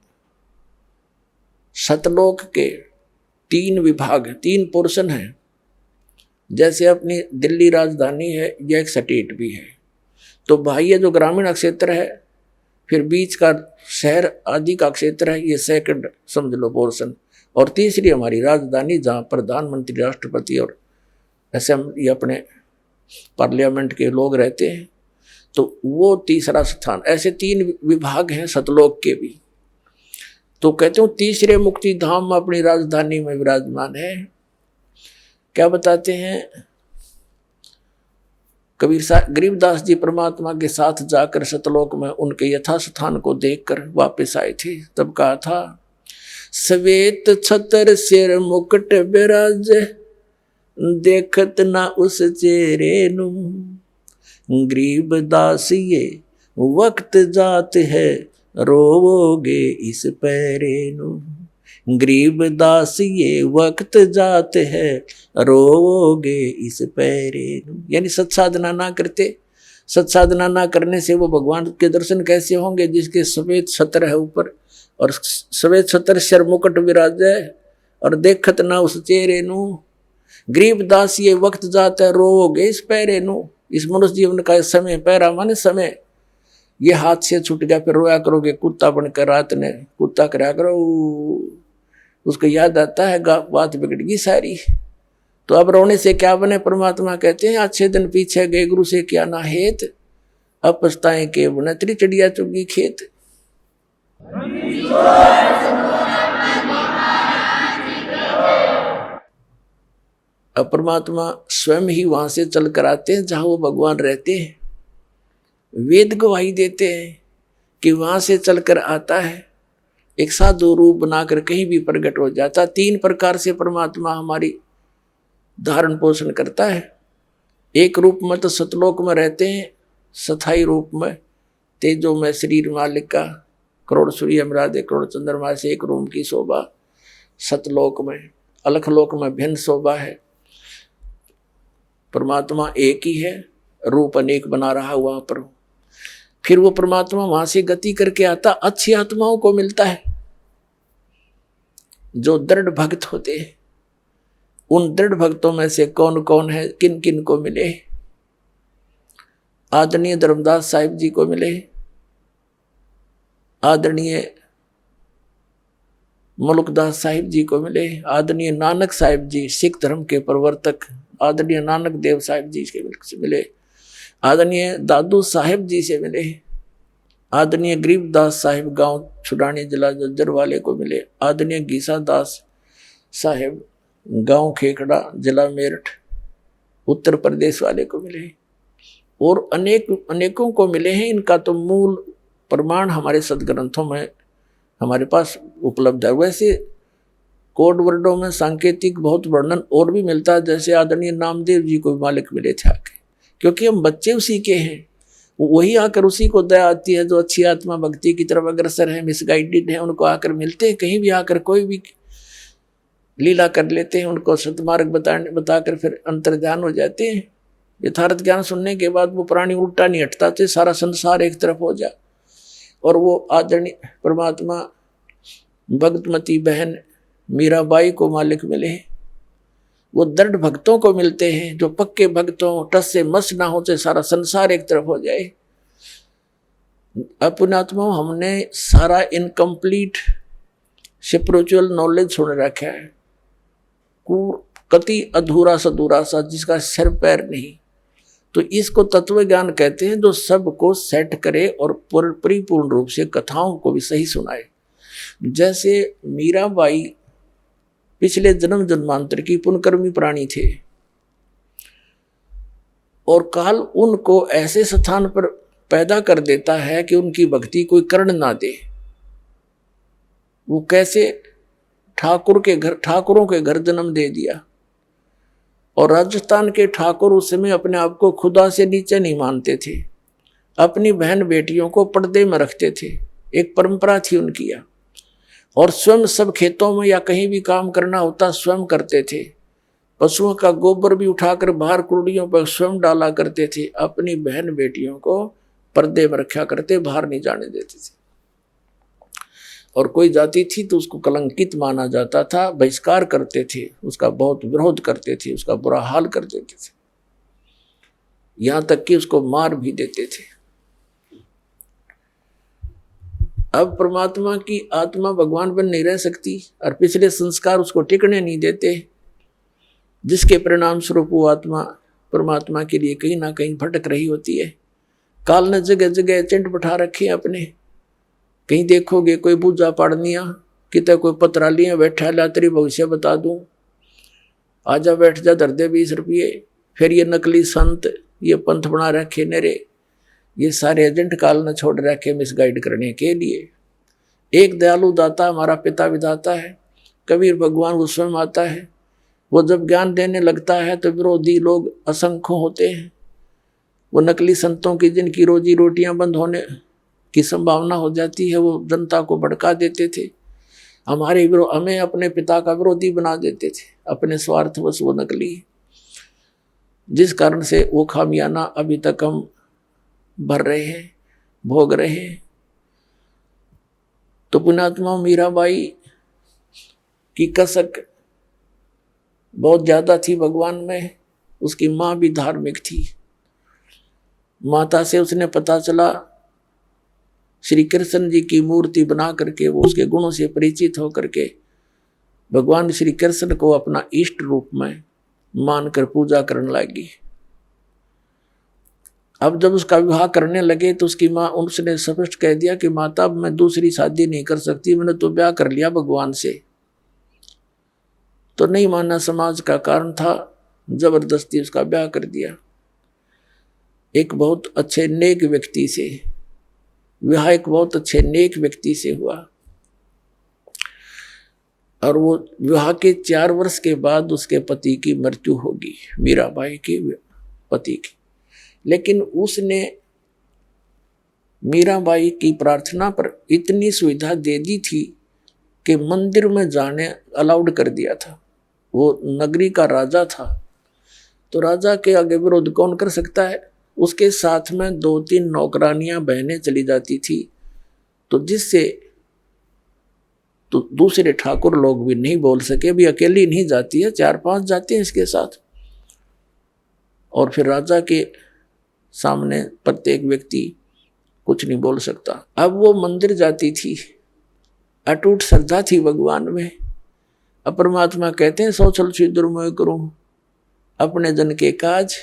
सतलोक के 3 विभाग, 3 पोर्शन हैं। जैसे अपनी दिल्ली राजधानी है, यह एक स्टेट भी है, तो बाह्य जो ग्रामीण क्षेत्र है, फिर बीच का शहर आदि का क्षेत्र है, ये सेकंड समझ लो पोर्शन, और तीसरी हमारी राजधानी जहाँ प्रधानमंत्री, राष्ट्रपति और असेंबली अपने पार्लियामेंट के लोग रहते हैं, तो वो तीसरा स्थान। ऐसे 3 विभाग हैं सतलोक के भी। तो कहते हो तीसरे मुक्ति धाम अपनी राजधानी में विराजमान है। क्या बताते हैं कबीर गरीबदास जी परमात्मा के साथ जाकर सतलोक में उनके यथा स्थान को देखकर वापस आए थे, तब कहा था श्वेत छतर सिर मुकुट बिराज, देखत ना उस चेहरे नु, गरीबदास ये वक्त जात है, रोवोगे इस पैरे नु, गरीबदास ये वक्त जात है, रोवोगे इस पैरे नु। यानी सत्साधना ना करते, सत्साधना ना करने से वो भगवान के दर्शन कैसे होंगे जिसके सफेद छत्र है ऊपर, और सफेद छत्र सिर मुकुट विराज है, और देखत ना उस चेहरे नु, गरीबदास ये वक्त जात है, रोवोगे इस पैरे नु। इस मनुष्य जीवन का समय, पैरा माने समय, ये हाथ से छूट गया फिर रोया करोगे, कुत्ता बनकर रात ने कुत्ता करा करो, उसको याद आता है बात बिगड़ गई सारी। तो अब रोने से क्या बने? परमात्मा कहते हैं अच्छे दिन पीछे गए गुरु से क्या ना हेत, अब पछताएं के बने तेरी चिड़िया चुगी खेत। अब परमात्मा स्वयं ही वहां से चल कर आते हैं जहां वो भगवान रहते हैं। वेद गवाही देते हैं कि वहां से चलकर आता है, एक साधु रूप बनाकर कहीं भी प्रकट हो जाता। 3 प्रकार से परमात्मा हमारी धारण पोषण करता है। एक रूप में तो सतलोक में रहते हैं, स्थायी रूप में, तेजो में शरीर मालिक का, करोड़ सूर्य मरादे करोड़ चंद्रमा से एक रूम की शोभा, सतलोक में अलखलोक में भिन्न शोभा है। परमात्मा एक ही है, रूप अनेक बना रहा वहां पर। फिर वो परमात्मा वहां से गति करके आता, अच्छी आत्माओं को मिलता है जो दृढ़ भक्त होते हैं। उन दृढ़ भक्तों में से कौन कौन है, किन किन को मिले? आदरणीय धर्मदास साहिब जी को मिले, आदरणीय मुल्कदास साहिब जी को मिले, आदरणीय नानक साहिब जी सिख धर्म के प्रवर्तक, आदरणीय नानक देव साहिब जी से मिले, आदरणीय दादू साहिब जी से मिले, आदरणीय गरीबदास साहिब गांव छुड़ानी जिला जज्जर वाले को मिले, आदरणीय गीसा दास साहिब गांव खेखड़ा जिला मेरठ उत्तर प्रदेश वाले को मिले, और अनेकों को मिले हैं। इनका तो मूल प्रमाण हमारे सदग्रंथों में हमारे पास उपलब्ध है। वैसे कोड वर्डों में सांकेतिक बहुत वर्णन और भी मिलता है, जैसे आदरणीय नामदेव जी को मालिक मिले थे आके, क्योंकि हम बच्चे उसी के हैं, वही आकर उसी को दया आती है। जो अच्छी आत्मा भक्ति की तरफ अग्रसर है, मिसगाइडेड है, उनको आकर मिलते हैं। कहीं भी आकर कोई भी लीला कर लेते हैं, उनको सतमार्ग बताकर फिर अंतर्ध्यान हो जाते हैं। यथार्थ ज्ञान सुनने के बाद वो प्राणी उल्टा नहीं हटता थे, सारा संसार एक तरफ हो जाए। और वो आदरणीय परमात्मा भगतमती बहन मीराबाई को मालिक मिले। वो दृढ़ भक्तों को मिलते हैं, जो पक्के भक्तों टस से मस ना होते, सारा संसार एक तरफ हो जाए। अपनात्मा हमने सारा इनकम्प्लीट स्पिरिचुअल नॉलेज सुन रखा है, कति अधूरा सधूरा सा, जिसका सिर पैर नहीं। तो इसको तत्व ज्ञान कहते हैं, जो सबको सेट करे और परिपूर्ण रूप से कथाओं को भी सही सुनाए। जैसे मीराबाई पिछले जन्म जन्मांतर की पुण्यकर्मी प्राणी थे, और काल उनको ऐसे स्थान पर पैदा कर देता है कि उनकी भक्ति कोई कर्ण ना दे। वो कैसे ठाकुरों के घर जन्म दे दिया। और राजस्थान के ठाकुर उस समय अपने आप को खुदा से नीचे नहीं मानते थे, अपनी बहन बेटियों को पर्दे में रखते थे, एक परंपरा थी उनकी। और स्वयं सब खेतों में या कहीं भी काम करना होता स्वयं करते थे। पशुओं का गोबर भी उठाकर बाहर कुर्डियों पर स्वयं डाला करते थे। अपनी बहन बेटियों को पर्दे में रखा करते, बाहर नहीं जाने देते थे। और कोई जाति थी तो उसको कलंकित माना जाता था, बहिष्कार करते थे, उसका बहुत विरोध करते थे, उसका बुरा हाल कर देते थे, यहां तक कि उसको मार भी देते थे। अब परमात्मा की आत्मा भगवान बन नहीं रह सकती, और पिछले संस्कार उसको टिकने नहीं देते, जिसके परिणाम स्वरूप वो आत्मा परमात्मा के लिए कहीं ना कहीं भटक रही होती है। काल ने जगह जगह एजेंट बैठा रखे अपने। कहीं देखोगे कोई पूजा पाड़निया, कितने कोई पत्रालियाँ बैठा ला तेरी भविष्य बता दूं, आजा बैठ जा धर दे 20 रुपये। फिर ये नकली संत, ये पंथ बना रखे नेरे, ये सारे एजेंट काल ने छोड़ रखे मिसगाइड करने के लिए। एक दयालु दाता हमारा पिता विधाता है, कबीर भगवान वो स्वयं आता है। वो जब ज्ञान देने लगता है तो विरोधी लोग असंख्य होते हैं। वो नकली संतों की जिनकी रोजी रोटियां बंद होने की संभावना हो जाती है, वो जनता को भड़का देते थे, हमें अपने पिता का विरोधी बना देते थे, अपने स्वार्थवश वो नकली, जिस कारण से वो खामियाना अभी तक हम भर रहे हैं, भोग रहे हैं। तो पुण्यात्मा मीराबाई की कसक बहुत ज्यादा थी भगवान में। उसकी माँ भी धार्मिक थी। माता से उसने पता चला, श्री कृष्ण जी की मूर्ति बना करके वो उसके गुणों से परिचित होकर के भगवान श्री कृष्ण को अपना इष्ट रूप में मानकर पूजा करने लगी। अब जब उसका विवाह करने लगे तो उसकी माँ, उसने स्पष्ट कह दिया कि माता अब मैं दूसरी शादी नहीं कर सकती, मैंने तो ब्याह कर लिया भगवान से। तो नहीं मानना समाज का कारण था, जबरदस्ती उसका ब्याह कर दिया। एक बहुत अच्छे नेक व्यक्ति से विवाह, एक बहुत अच्छे नेक व्यक्ति से हुआ। और वो विवाह के 4 वर्ष के बाद उसके पति की मृत्यु होगी, मीराबाई के पति की। लेकिन उसने मीराबाई की प्रार्थना पर इतनी सुविधा दे दी थी कि मंदिर में जाने अलाउड कर दिया था। वो नगरी का राजा था, तो राजा के आगे विरोध कौन कर सकता है। उसके साथ में 2-3 नौकरानियां बहनें चली जाती थी, तो जिससे तो दूसरे ठाकुर लोग भी नहीं बोल सके, भी अकेली नहीं जाती है, 4-5 जाते हैं इसके साथ। और फिर राजा के सामने प्रत्येक व्यक्ति कुछ नहीं बोल सकता। अब वो मंदिर जाती थी, अटूट श्रद्धा थी भगवान में। अब परमात्मा कहते हैं सोचल सिद्धर मैं करूं अपने जन के काज,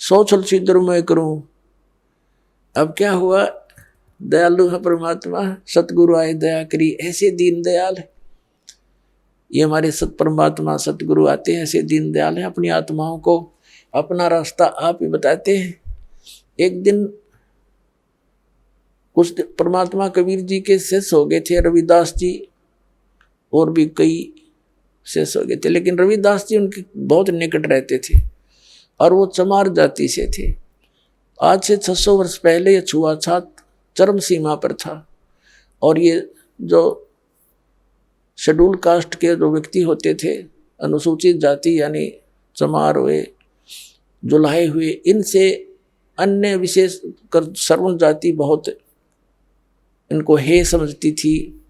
सोचल सिद्धर मैं करूं। अब क्या हुआ, दयालु है परमात्मा, सतगुरु आए दया करी, ऐसे दीन दयाल है ये हमारे परमात्मा सतगुरु आते हैं, ऐसे दीन दयाल है, अपनी आत्माओं को अपना रास्ता आप ही बताते हैं। एक दिन कुछ परमात्मा कबीर जी के शिष्य हो गए थे, रविदास जी और भी कई शिष्य हो गए थे, लेकिन रविदास जी उनके बहुत निकट रहते थे और वो चमार जाति से थे। आज से 600 वर्ष पहले ये छुआछूत चरम सीमा पर था, और ये जो शेड्यूल कास्ट के जो व्यक्ति होते थे, अनुसूचित जाति यानी चमार हुए, जुलाहे हुए, इनसे अन्य विशेष कर सर्वण जाति बहुत इनको हे समझती थी,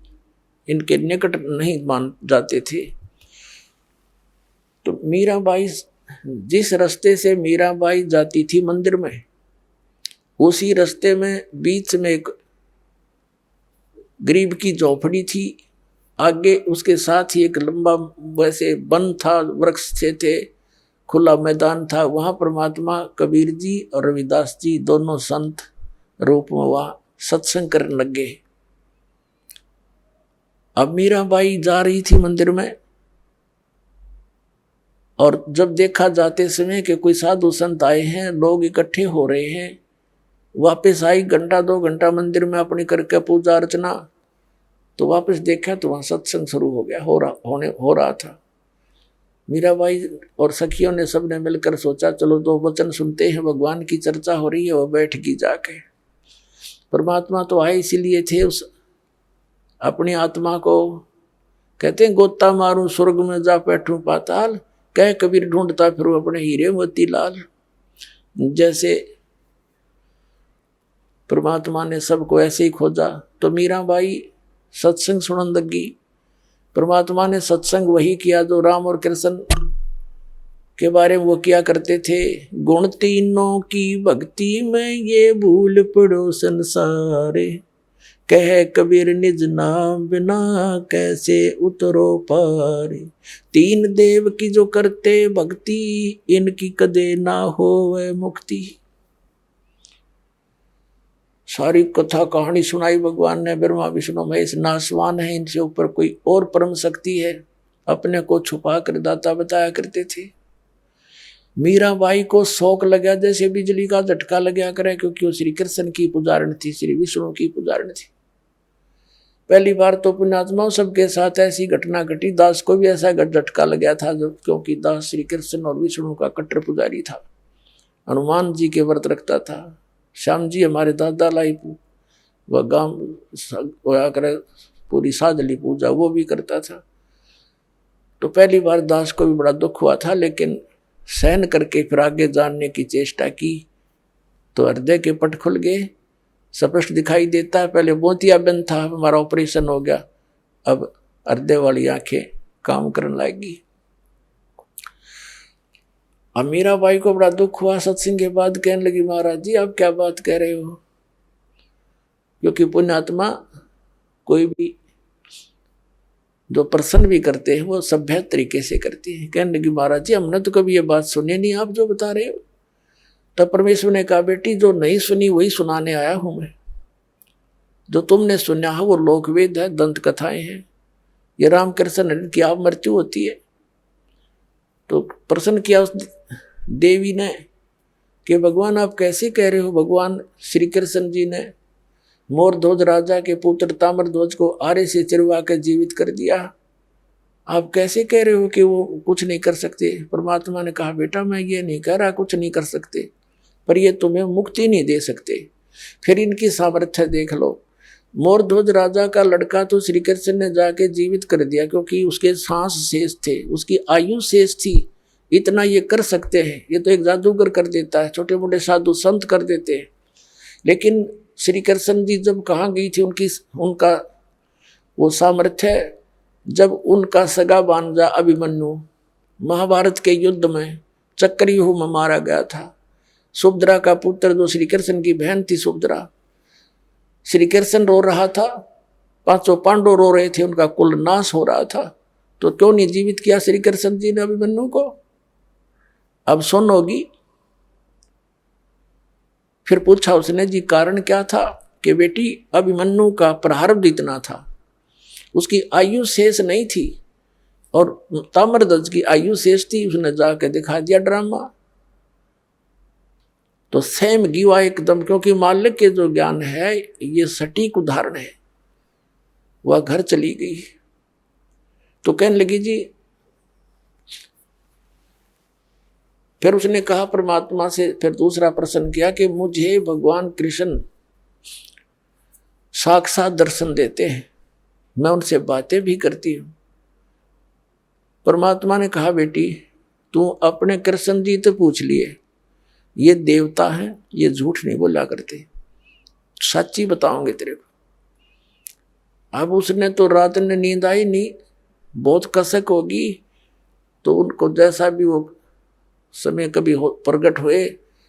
इनके निकट नहीं मान जाते थे। तो मीराबाई, जिस रास्ते से मीराबाई जाती थी मंदिर में, उसी रास्ते में बीच में एक गरीब की झोपड़ी थी, आगे उसके साथ ही एक लंबा वैसे वन था, वृक्ष थे, खुला मैदान था। वहां परमात्मा कबीर जी और रविदास जी दोनों संत रूप में वहां सत्संग करने लग गए। अब मीराबाई जा रही थी मंदिर में, और जब देखा जाते समय कि कोई साधु संत आए हैं, लोग इकट्ठे हो रहे हैं, वापस आई 1-2 घंटा मंदिर में अपनी करके पूजा अर्चना, तो वापस देखा तो वहां सत्संग शुरू हो गया, हो रहा था। मीराबाई और सखियों ने सबने मिलकर सोचा चलो 2 वचन सुनते हैं, भगवान की चर्चा हो रही है। वो बैठ गई जाके। परमात्मा तो आए इसीलिए थे, उस अपनी आत्मा को कहते हैं गोता मारूं स्वर्ग में जा बैठूं पाताल, कह कबीर ढूंढता फिर अपने हीरे मोती लाल। जैसे परमात्मा ने सबको ऐसे ही खोजा, तो मीराबाई सत्संग सुनने लगी। परमात्मा ने सत्संग वही किया जो राम और कृष्ण के बारे में वो किया करते थे। गुण तीनों की भक्ति में ये भूल पड़ो संसारे, कह कबीर निज नाम बिना कैसे उतरो पारे। 3 देव की जो करते भक्ति, इनकी कदे ना होवे मुक्ति। सारी कथा कहानी सुनाई भगवान ने, ब्रह्मा विष्णु महेश नासवान है, इनसे ऊपर कोई और परम शक्ति है, अपने को छुपा कर दाता बताया करते थे। मीराबाई को शौक लगा जैसे बिजली का झटका लगा करे, क्योंकि वो श्री कृष्ण की पुजारण थी, श्री विष्णु की पुजारण थी। पहली बार तो पुण्यात्माओं सबके साथ ऐसी घटना घटी। दास को भी ऐसा झटका लगा था, क्योंकि दास श्री कृष्ण और विष्णु का कट्टर पुजारी था, हनुमान जी के व्रत रखता था। श्याम जी हमारे दादा लाई वह गांव होया करे पूरी साधली पूजा, वो भी करता था। तो पहली बार दास को भी बड़ा दुख हुआ था, लेकिन सहन करके फिर आगे जानने की चेष्टा की, तो हृदय के पट खुल गए, स्पष्ट दिखाई देता है। पहले मोतिया बंद था, हमारा ऑपरेशन हो गया, अब हृदय वाली आंखें काम करने लगी। अब मीराबाई को बड़ा दुख हुआ सत्संग के बाद, कहने लगी महाराज जी आप क्या बात कह रहे हो, क्योंकि पुण्यात्मा कोई भी जो प्रसन्न भी करते हैं वो सभ्य तरीके से करते हैं। कहने लगी महाराज जी हमने तो कभी ये बात सुनी नहीं, आप जो बता रहे हो। तब परमेश्वर ने कहा बेटी जो नहीं सुनी वही सुनाने आया हूं मैं। जो तुमने सुना है वो लोकवेद है, दंत कथाएं हैं, ये रामकृष्ण की आप मृत्यु होती है। तो प्रश्न किया उस देवी ने कि भगवान आप कैसे कह रहे हो। भगवान श्री कृष्ण जी ने मोरध्वज राजा के पुत्र ताम्रध्वज को आरे से चिरवा कर जीवित कर दिया, आप कैसे कह रहे हो कि वो कुछ नहीं कर सकते। परमात्मा ने कहा बेटा मैं ये नहीं कह रहा कुछ नहीं कर सकते, पर ये तुम्हें मुक्ति नहीं दे सकते। फिर इनकी सामर्थ्य देख लो। मोरध्वज राजा का लड़का तो श्री कृष्ण ने जाके जीवित कर दिया, क्योंकि उसके सांस शेष थे, उसकी आयु शेष थी। इतना ये कर सकते हैं, ये तो एक जादूगर कर देता है, छोटे मोटे साधु संत कर देते हैं। लेकिन श्री कृष्ण जी जब कहाँ गई थी उनका वो सामर्थ्य, जब उनका सगा भांजा अभिमन्यु महाभारत के युद्ध में चक्रव्यूह में मारा गया था। सुभद्रा का पुत्र जो श्री कृष्ण की बहन थी सुभद्रा, श्री कृष्ण रो रहा था, पांचों पांडव रो रहे थे, उनका कुल नाश हो रहा था, तो क्यों नहीं जीवित किया श्री कृष्ण जी ने अभिमन्यु को? अब सुन होगी। फिर पूछा उसने, जी कारण क्या था? कि बेटी अभिमन्यु का प्रारब्ध इतना था, उसकी आयु शेष नहीं थी और ताम्रध्वज की आयु शेष थी। उसने जाके दिखा दिया ड्रामा। तो सेम गिवा एकदम, क्योंकि मालिक के जो ज्ञान है ये सटीक उदाहरण है। वह घर चली गई तो कहने लगी जी, फिर उसने कहा परमात्मा से, फिर दूसरा प्रश्न किया कि मुझे भगवान कृष्ण साक्षात दर्शन देते हैं, मैं उनसे बातें भी करती हूं। परमात्मा ने कहा बेटी तू अपने कृष्ण जी तो पूछ लिए, ये देवता है, ये झूठ नहीं बोला करते, सच्ची बताओगे तेरे को। अब उसने तो रात में नींद आई नहीं, बहुत कसक होगी, तो उनको जैसा भी वो समय कभी प्रकट हुए,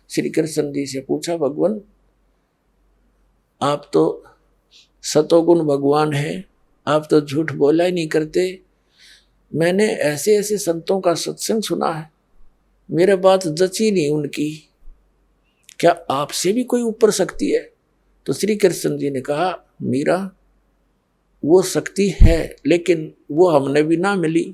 श्री कृष्ण जी से पूछा, भगवान आप तो सतोगुण भगवान हैं, आप तो झूठ बोला ही नहीं करते। मैंने ऐसे ऐसे संतों का सत्संग सुना है, मेरे बात जची नहीं उनकी, क्या आपसे भी कोई ऊपर शक्ति है? तो श्री कृष्ण जी ने कहा, मीरा वो शक्ति है, लेकिन वो हमने भी ना मिली,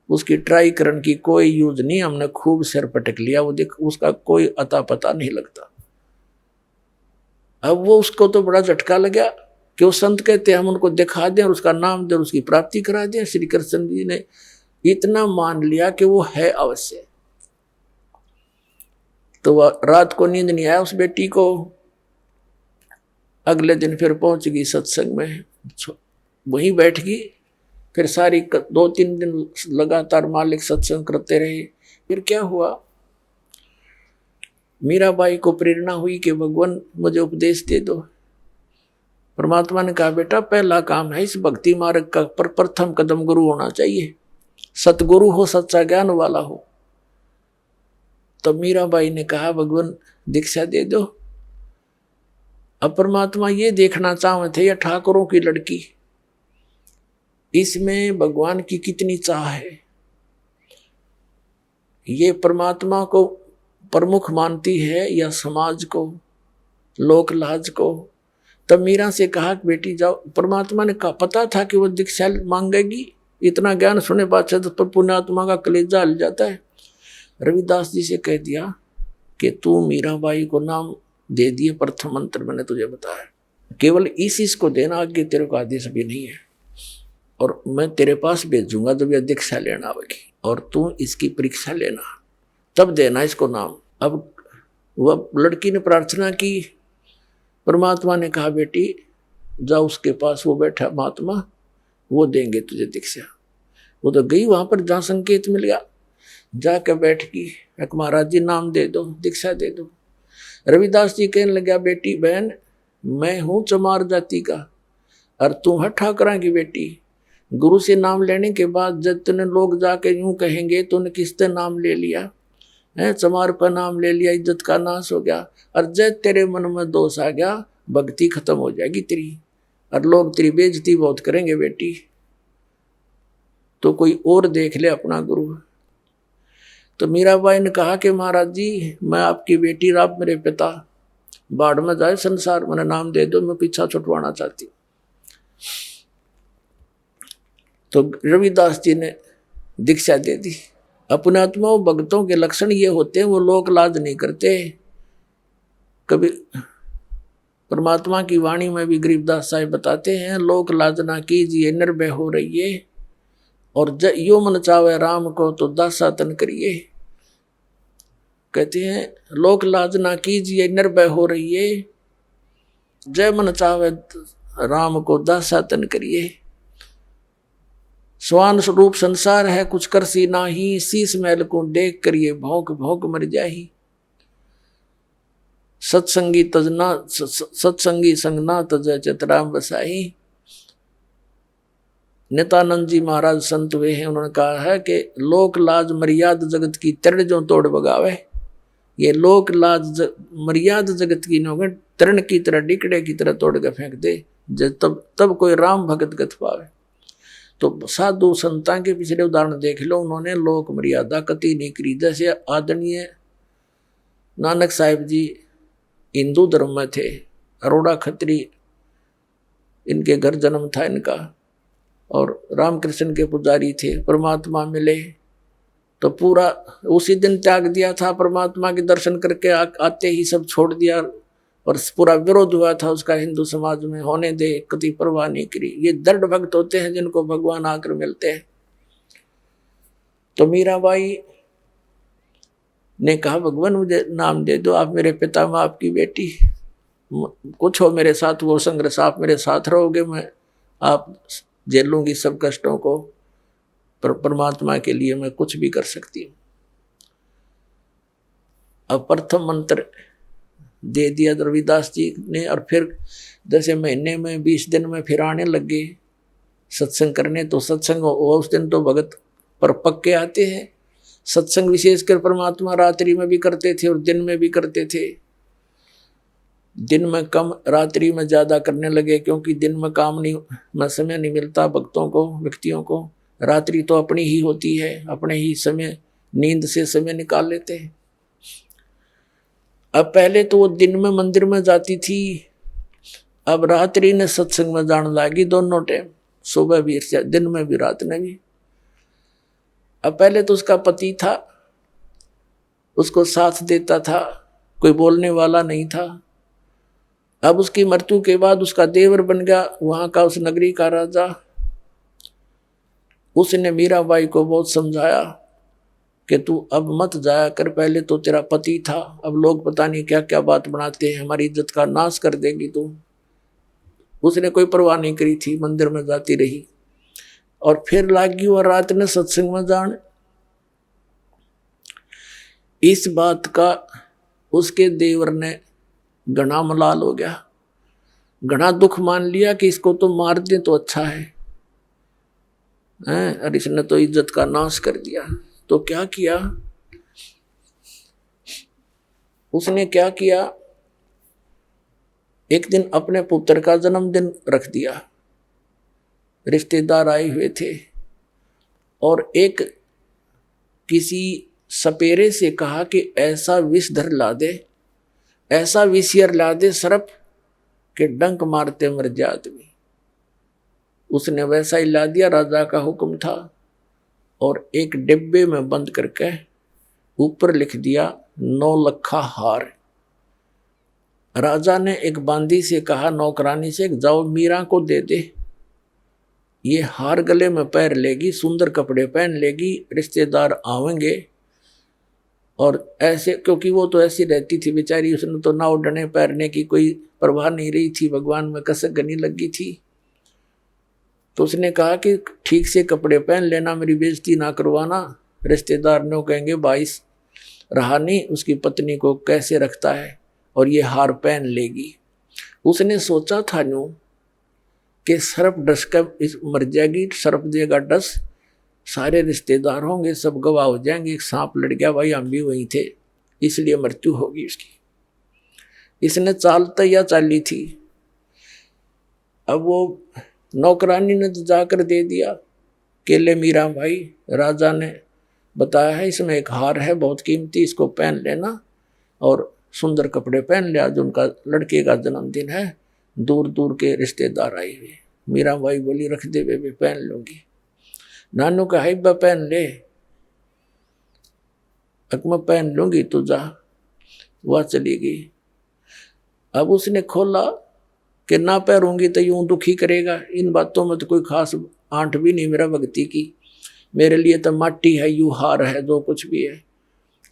उसकी ट्राई करने की कोई यूज नहीं, हमने खूब सिर पटक लिया, वो देख उसका कोई अता पता नहीं लगता। अब वो उसको तो बड़ा झटका लगा कि वो संत कहते हैं हम उनको दिखा दें और उसका नाम दें, उसकी प्राप्ति करा दें। श्री कृष्ण जी ने इतना मान लिया कि वो है अवश्य। तो वह रात को नींद नहीं आया उस बेटी को। अगले दिन फिर पहुंच गई सत्संग में, वहीं बैठ गई। फिर सारी 2-3 दिन लगातार मालिक सत्संग करते रहे। फिर क्या हुआ, मीराबाई को प्रेरणा हुई कि भगवान मुझे उपदेश दे दो। परमात्मा ने कहा, बेटा पहला काम है इस भक्ति मार्ग का प्रथम कदम गुरु होना चाहिए, सतगुरु हो, सच्चा ज्ञान वाला हो। तो मीराबाई ने कहा, भगवान दीक्षा दे दो। अब परमात्मा ये देखना चाहते थे, यह ठाकुरों की लड़की, इसमें भगवान की कितनी चाह है। ये परमात्मा को प्रमुख मानती है या समाज को, लोक लाज को। तब मीरा से कहा कि बेटी जाओ। परमात्मा ने कहा, पता था कि वो दीक्षा मांगेगी, इतना ज्ञान सुने बात है तो पुण्यात्मा का कलेजा हल जाता है। रविदास जी से कह दिया कि तू मीराबाई को नाम दे दिए, प्रथम मंत्र मैंने तुझे बताया, केवल इस को देना, आगे तेरे को आदेश भी नहीं है। और मैं तेरे पास भेजूंगा जब यह दीक्षा लेना आवेगी, और तू इसकी परीक्षा लेना, तब देना इसको नाम। अब वह लड़की ने प्रार्थना की, परमात्मा ने कहा बेटी जाओ उसके पास, वो बैठा महात्मा, वो देंगे तुझे दीक्षा। वो तो गई वहां पर जहाँ संकेत मिल गया, जाकर बैठ गई, एक महाराज जी नाम दे दो, दीक्षा दे दो। रविदास जी कहने लगा, बेटी बहन मैं हूं चमार जाति का और तू है ठाकरा की बेटी। गुरु से नाम लेने के बाद जब तूने लोग जाके यूं कहेंगे तूने किससे नाम ले लिया है, चमार पर नाम ले लिया, इज्जत का नाश हो गया। और जब तेरे मन में दोष आ गया, भक्ति खत्म हो जाएगी तेरी, और लोग तेरी बेइज्जती बहुत करेंगे बेटी, तो कोई और देख ले अपना गुरु। तो मीराबाई ने कहा कि महाराज जी मैं आपकी बेटी, आप मेरे पिता, बाढ़ में जाए संसार, मैंने नाम दे दो, मैं पीछा छुटवाना चाहती हूँ। तो रविदास जी ने दीक्षा दे दी। अपने आत्मा भक्तों के लक्षण ये होते हैं, वो लोक लाज नहीं करते। कभी परमात्मा की वाणी में भी गरीबदास साहिब बताते हैं, लोक लाज ना कीजिए निर्भय हो रहिए, और यो मन चावे राम को तो दासा तन करिए। कहते हैं लोक लाज ना कीजिए निर्भय हो रहिए, जय मन चावे राम को दासा तन करिए। स्वान स्वरूप संसार है कुछ कर सी नाही, शीस महल को देख करिए भौंक भौंक मर जाही। सत्संगी तजना सत्संगी संगना तज चितराम बसाही। नित्यानंद जी महाराज संत हुए हैं, उन्होंने कहा है कि लोक लाज मर्याद जगत की तरण जो तोड़ बगावे। ये लोक लाज मर्याद जगत की नोगे तरण की तरह डिकड़े की तरह तोड़ के फेंक दे, जब तब कोई राम भगत गत पावे। तो साधु संता के पिछले उदाहरण देख लो, उन्होंने लोक मर्यादा कति नहीं करी। जैसे आदरणीय नानक साहिब जी हिंदू धर्म में थे, अरोड़ा खत्री इनके घर जन्म था इनका, और रामकृष्ण के पुजारी थे। परमात्मा मिले तो पूरा उसी दिन त्याग दिया था, परमात्मा के दर्शन करके आते ही सब छोड़ दिया, और पूरा विरोध हुआ था उसका हिंदू समाज में। होने दे, कति परवाह नहीं करी। ये दृढ़ भक्त होते हैं जिनको भगवान आकर मिलते हैं। तो मीराबाई ने कहा भगवान मुझे नाम दे दो, आप मेरे पिता मैं आपकी बेटी, कुछ हो मेरे साथ वो संघर्ष, आप मेरे साथ रहोगे, मैं आप झेलूंगी सब कष्टों को, पर परमात्मा के लिए मैं कुछ भी कर सकती हूँ। अब प्रथम मंत्र दे दिया रविदास जी ने, और फिर जैसे महीने में 20 दिन में फिर आने लगे सत्संग करने। तो सत्संग उस दिन तो भगत पर पक्के आते हैं। सत्संग विशेषकर परमात्मा रात्रि में भी करते थे और दिन में भी करते थे। दिन में कम, रात्रि में ज्यादा करने लगे, क्योंकि दिन में काम नहीं में समय नहीं मिलता भक्तों को, व्यक्तियों को। रात्रि तो अपनी ही होती है, अपने ही समय नींद से समय निकाल लेते हैं। अब पहले तो वो दिन में मंदिर में जाती थी, अब रात्रि ने सत्संग में जाने लगी, दोनों टाइम, सुबह भी, दिन में भी, रात में भी। अब पहले तो उसका पति था, उसको साथ देता था, कोई बोलने वाला नहीं था। अब उसकी मृत्यु के बाद उसका देवर बन गया वहां का, उस नगरी का राजा। उसने मीराबाई को बहुत समझाया कि तू अब मत जाया कर, पहले तो तेरा पति था, अब लोग पता नहीं क्या क्या बात बनाते हैं, हमारी इज्जत का नाश कर देगी तू। उसने कोई परवाह नहीं करी थी, मंदिर में जाती रही। और फिर लागी और रात ने सत्संग में जान। इस बात का उसके देवर ने घना मलाल हो गया, घना दुख मान लिया कि इसको तो मार दे तो अच्छा है, और इसने तो इज्जत का नाश कर दिया। तो क्या किया उसने, क्या किया, एक दिन अपने पुत्र का जन्मदिन रख दिया। रिश्तेदार आए हुए थे, और एक किसी सपेरे से कहा कि ऐसा विषधर ला दे, ऐसा विषयर ला दे सर्प के डंक मारते मर जाए आदमी। उसने वैसा ही ला दिया, राजा का हुक्म था। और एक डिब्बे में बंद करके ऊपर लिख दिया 9 लखा हार। राजा ने एक बांदी से कहा, नौकरानी से, जाओ मीरा को दे दे, ये हार गले में पैर लेगी, सुंदर कपड़े पहन लेगी, रिश्तेदार आवेंगे। और ऐसे, क्योंकि वो तो ऐसी रहती थी बेचारी, उसने तो ना उड़ने पैरने की कोई परवाह नहीं रही थी, भगवान में कसक गनी लगी थी। तो उसने कहा कि ठीक से कपड़े पहन लेना, मेरी बेइज्जती ना करवाना, रिश्तेदार ने कहेंगे भाई रहा नहीं उसकी पत्नी को कैसे रखता है, और ये हार पहन लेगी। उसने सोचा था न्यू कि सर्प डस कर मर जाएगी, सर्प देगा डस, सारे रिश्तेदार होंगे, सब गवाह हो जाएंगे, सांप लड़ गया भाई हम भी वहीं थे, इसलिए मृत्यु होगी उसकी। इसने चाल तैयार चाली थी। अब वो नौकरानी ने तो जाकर दे दिया केले, मीरा भाई राजा ने बताया है इसमें एक हार है बहुत कीमती, इसको पहन लेना, और सुंदर कपड़े पहन ले, आज उनका लड़के का जन्मदिन है, दूर दूर के रिश्तेदार आए हुए। मीरा भाई बोली रख दे बेबे, पहन लूंगी। नानू का हाइबा पहन ले, अकमा पहन लूंगी, तो जा। वह चली गई। अब उसने खोला कि ना पैरूंगी तो यूं दुखी करेगा, इन बातों में तो कोई खास आंट भी नहीं मेरा भक्ति की, मेरे लिए तो माटी है, यू हार है, जो कुछ भी है,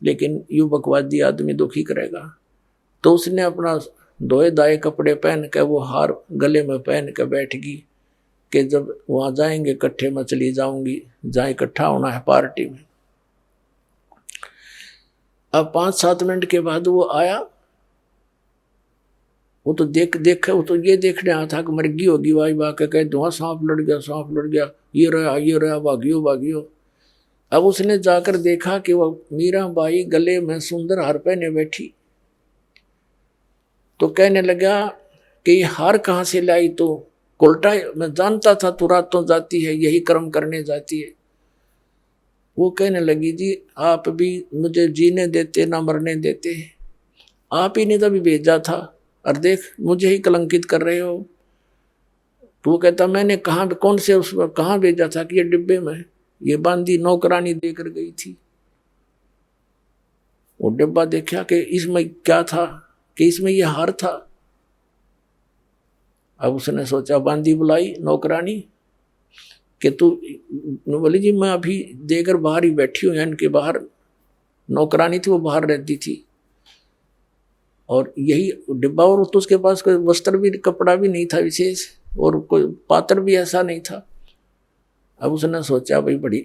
लेकिन यू बकवादी आदमी दुखी करेगा। तो उसने अपना धोए दाए कपड़े पहन के वो हार गले में पहन के बैठ गई कि जब वहां जाएंगे इकट्ठे में चली जाऊंगी, जहाँ इकट्ठा होना है पार्टी में। अब 5-7 मिनट के बाद वो आया, वो तो वो तो ये देखने आया था कि मर्गी होगी, वाई वाह के कह दो सांप लड़ गया, सांप लड़ गया, ये रहा भागियो भागियो। अब उसने जाकर देखा कि वो मीराबाई गले में सुंदर हार पहने बैठी, तो कहने लगा कि ये हार कहाँ से लाई? तो कोल्टा, मैं जानता था तू रातों जाती है, यही कर्म करने जाती है। वो कहने लगी जी आप भी मुझे जीने देते ना मरने देते, आप ही ने तभी भेजा था और देख मुझे ही कलंकित कर रहे हो। तो वो कहता मैंने कहाँ, कौन से उसमें कहाँ भेजा था? कि ये डिब्बे में, ये बांदी नौकरानी देकर गई थी। वो डिब्बा देखा कि इसमें क्या था, कि इसमें ये हार था। अब उसने सोचा, बांदी बुलाई नौकरानी कि तू, बोली जी मैं अभी देकर बाहर ही बैठी हूँ, इनके बाहर नौकरानी थी, वो बाहर रहती थी और यही डिब्बा, और तो उसके पास कोई वस्त्र भी, कपड़ा भी नहीं था विशेष, और कोई पात्र भी ऐसा नहीं था। अब उसने सोचा भाई बड़ी,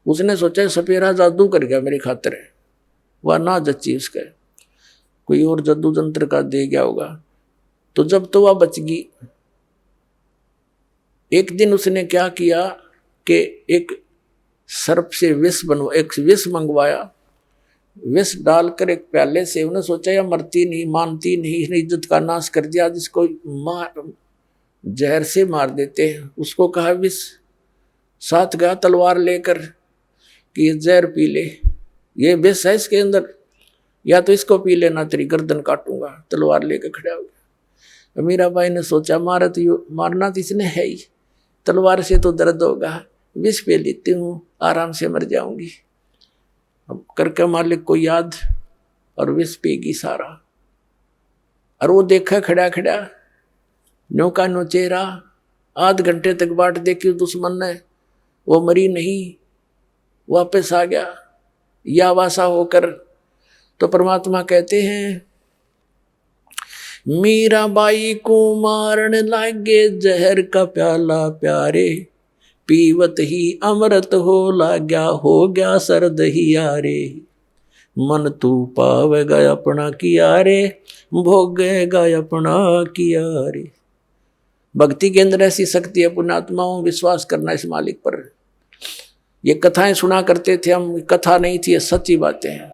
उसने सोचा सपेरा जादू कर गया मेरी खातिर, वह ना जच्ची उसका, कोई और जादू जंत्र का दे गया होगा। तो जब तो वह बच गई, एक दिन उसने क्या किया कि एक सर्प से एक विष मंगवाया, विष डालकर एक प्याले से, उन्हें सोचा या मरती नहीं, मानती नहीं, इसने इज्जत का नाश कर दिया, जिसको जहर से मार देते हैं। उसको कहा विष, साथ गया तलवार लेकर कि ये जहर पी ले, ये विष है इसके अंदर, या तो इसको पी लेना तेरी गर्दन काटूंगा। तलवार लेकर खड़ा हो गया। मीराबाई ने सोचा मारना तो इसने है ही, तलवार से तो दर्द होगा, विष पे लेती हूँ, आराम से मर जाऊंगी। अब करके मालिक को याद और विष पेगी सारा। और वो देखा खड़ा खड़ा नो का नो चेहरा, 8 घंटे तक बाट देखी दुश्मन ने, वो मरी नहीं, वापस आ गया या वासा होकर। तो परमात्मा कहते हैं मीराबाई को मारन लागे जहर का प्याला प्यारे, पीवत ही अमृत हो लाग्या, हो गया सर्द ही यारे। मन तू पावेगा अपना किया रे, भोगेगा अपना किया रे। भक्ति के अंदर ऐसी शक्ति है पुण्यात्माओं, विश्वास करना इस मालिक पर। ये कथाएं सुना करते थे हम, कथा नहीं थी, ये सच्ची बातें हैं।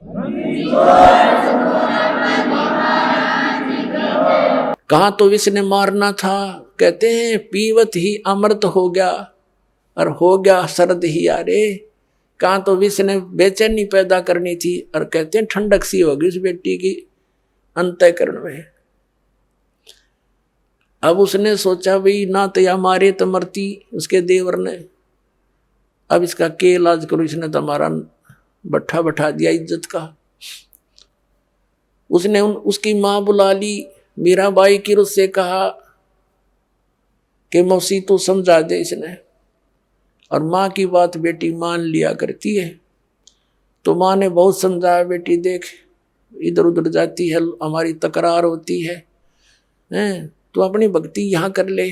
कहाँ तो विष ने मारना था, कहते हैं पीवत ही अमृत हो गया और हो गया सर्द ही यारे। कहाँ तो विष ने बेचैनी पैदा करनी थी और कहते हैं ठंडक सी होगी उस बेटी की अंतःकरण में। अब उसने सोचा भाई ना तो या मारे तो मरती, उसके देवर ने, अब इसका के इलाज करो, इसने तो हमारा बट्ठा बैठा दिया इज्जत का। उसने उसकी माँ बुला ली, मीराबाई की उससे कहा कि मौसी तू समझा दे इसने। और माँ की बात बेटी मान लिया करती है। तो माँ ने बहुत समझाया, बेटी देख इधर उधर जाती है, हमारी तकरार होती है, तो अपनी भक्ति यहाँ कर ले।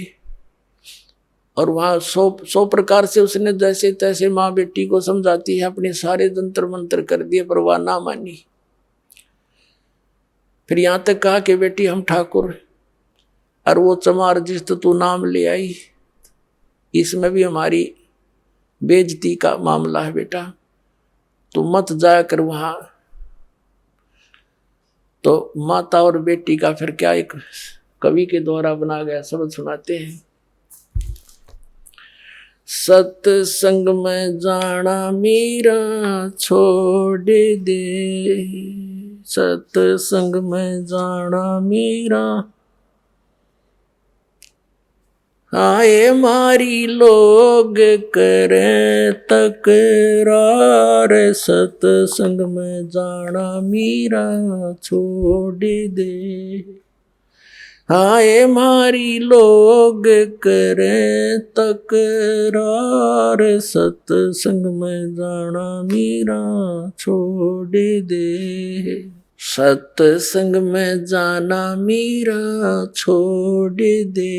और वहाँ 100 प्रकार से उसने जैसे तैसे माँ बेटी को समझाती है, अपने सारे जंतर मंत्र कर दिए पर वह ना मानी। फिर यहाँ तक कहा कि बेटी हम ठाकुर, और वो चमार जिस तो तू नाम ले आई, इसमें भी हमारी बेइज्जती का मामला है बेटा, तू मत जाया कर वहाँ। तो माता और बेटी का फिर क्या एक कवि के द्वारा बना गया शब्द सुनाते हैं। सत्संग में जाना मीरा छोड़ दे, सत्संग में जाना मीरा, आए मारी लोग करे तकरार, सत्संग में जाना मीरा छोड़ दे। आए मारी लोग करे तकरार, सत्संग में जाना मीरा छोड़ दे। सत्संग में जाना मीरा छोड़ दे,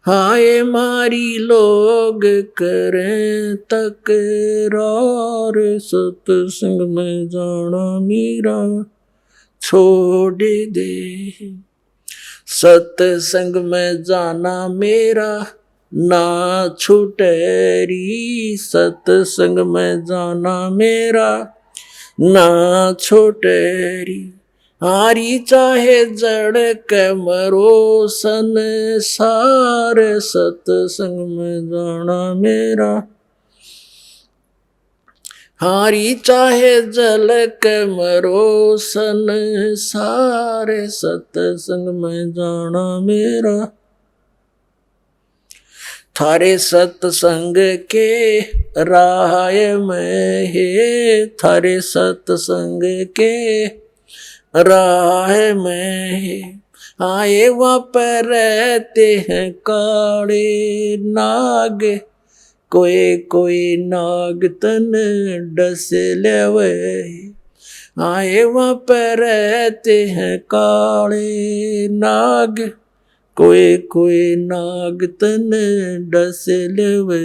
हाय मारी लोग करें तकरार, सत्संग में जाना मीरा छोड़ दे, सत्संग में जाना मेरा ना छूटेरी, सत्संग में जाना मेरा ना छूटेरी, हारी चाहे जड़ के मरो संसार, सत्संग में जाना मेरा, हारी चाहे जल के मरो संसार, सत्संग में जाना मेरा, थारे सत्संग के राह में है, थारे सत्संग के राह में है, आए वहाँ पर रहते हैं काले नाग, कोई कोई नाग तन डस लेवे, आए वहाँ पर रहते हैं काले नाग, कोई कोई नाग तन डस लेवे,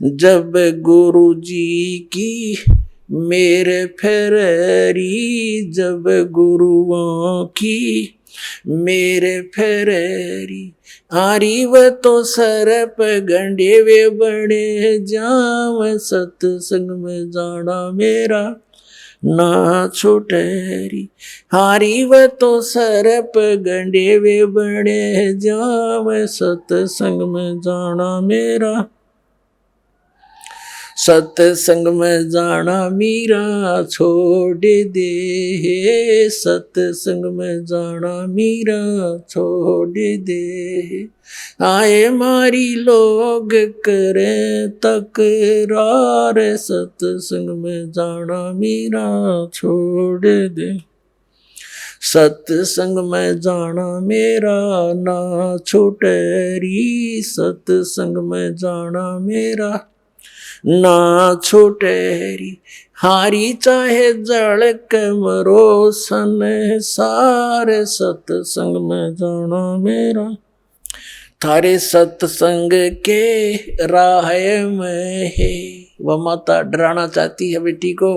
जब गुरु जी की मेरे फेरी, जब गुरुओं की मेरे फेरी, हारी व तो सरप गंडे वे बड़े जाम, सत्संग में जाना मेरा ना छूटेरी, हारी व तो सरप गंडे वे बड़े जाम, सत्संग में जाना मेरा, सत्संग में जाना मीरा छोड़ दे, सत्संग में जाना मीरा छोड़ दे, आए मारी लोग करें तकरार, सत्संग में जाना मीरा छोड़ दे, सत्संग में जाना मेरा ना छूटेरी, सत्संग में जाना मेरा ना छूटेरी, हारी चाहे जड़ के मरो संसार, सत्संग में जाना मेरा, थारे सत्संग के राह में है। वह माता डराना चाहती है बेटी को,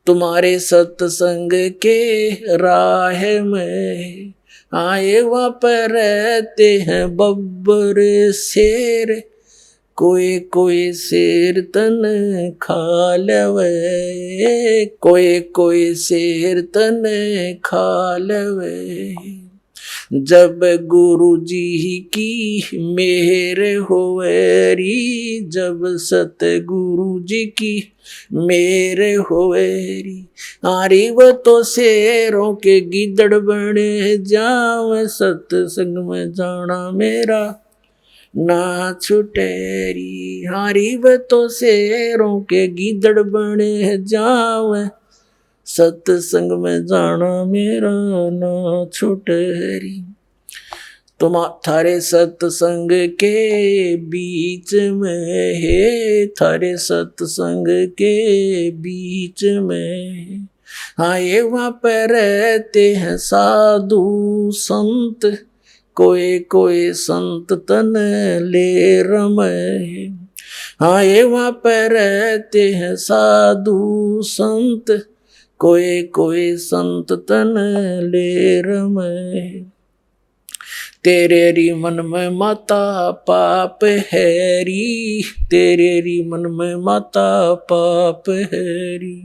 तुम्हारे सत्संग के राह में आए वहाँ पर रहते हैं बब्बर शेर, कोई कोई शेर तन खा लेवे, कोई कोई शेर तन खा लेवे, जब गुरु जी की मेहर होवेरी, जब सतगुरु जी की मेहर होवेरी, आरी वो तो शेरों के गिदड़ बने जाव, सत्संग में जाना मेरा ना छुटेरी, हारी व तो शेरों के गिदड़ बने जाव, सत्संग में जाना मेरा ना छुटेरी, तुम थारे सत्संग के बीच में है, थारे सत्संग के बीच में आए वहाँ पर रहते हैं साधु संत, कोई कोई संत तन ले रमे, आए वहाँ पर रहते हैं साधु संत, कोई कोई संत तन ले रमे, तेरे री मन में माता पाप हैरी, तेरे री मन में माता पाप हैरी,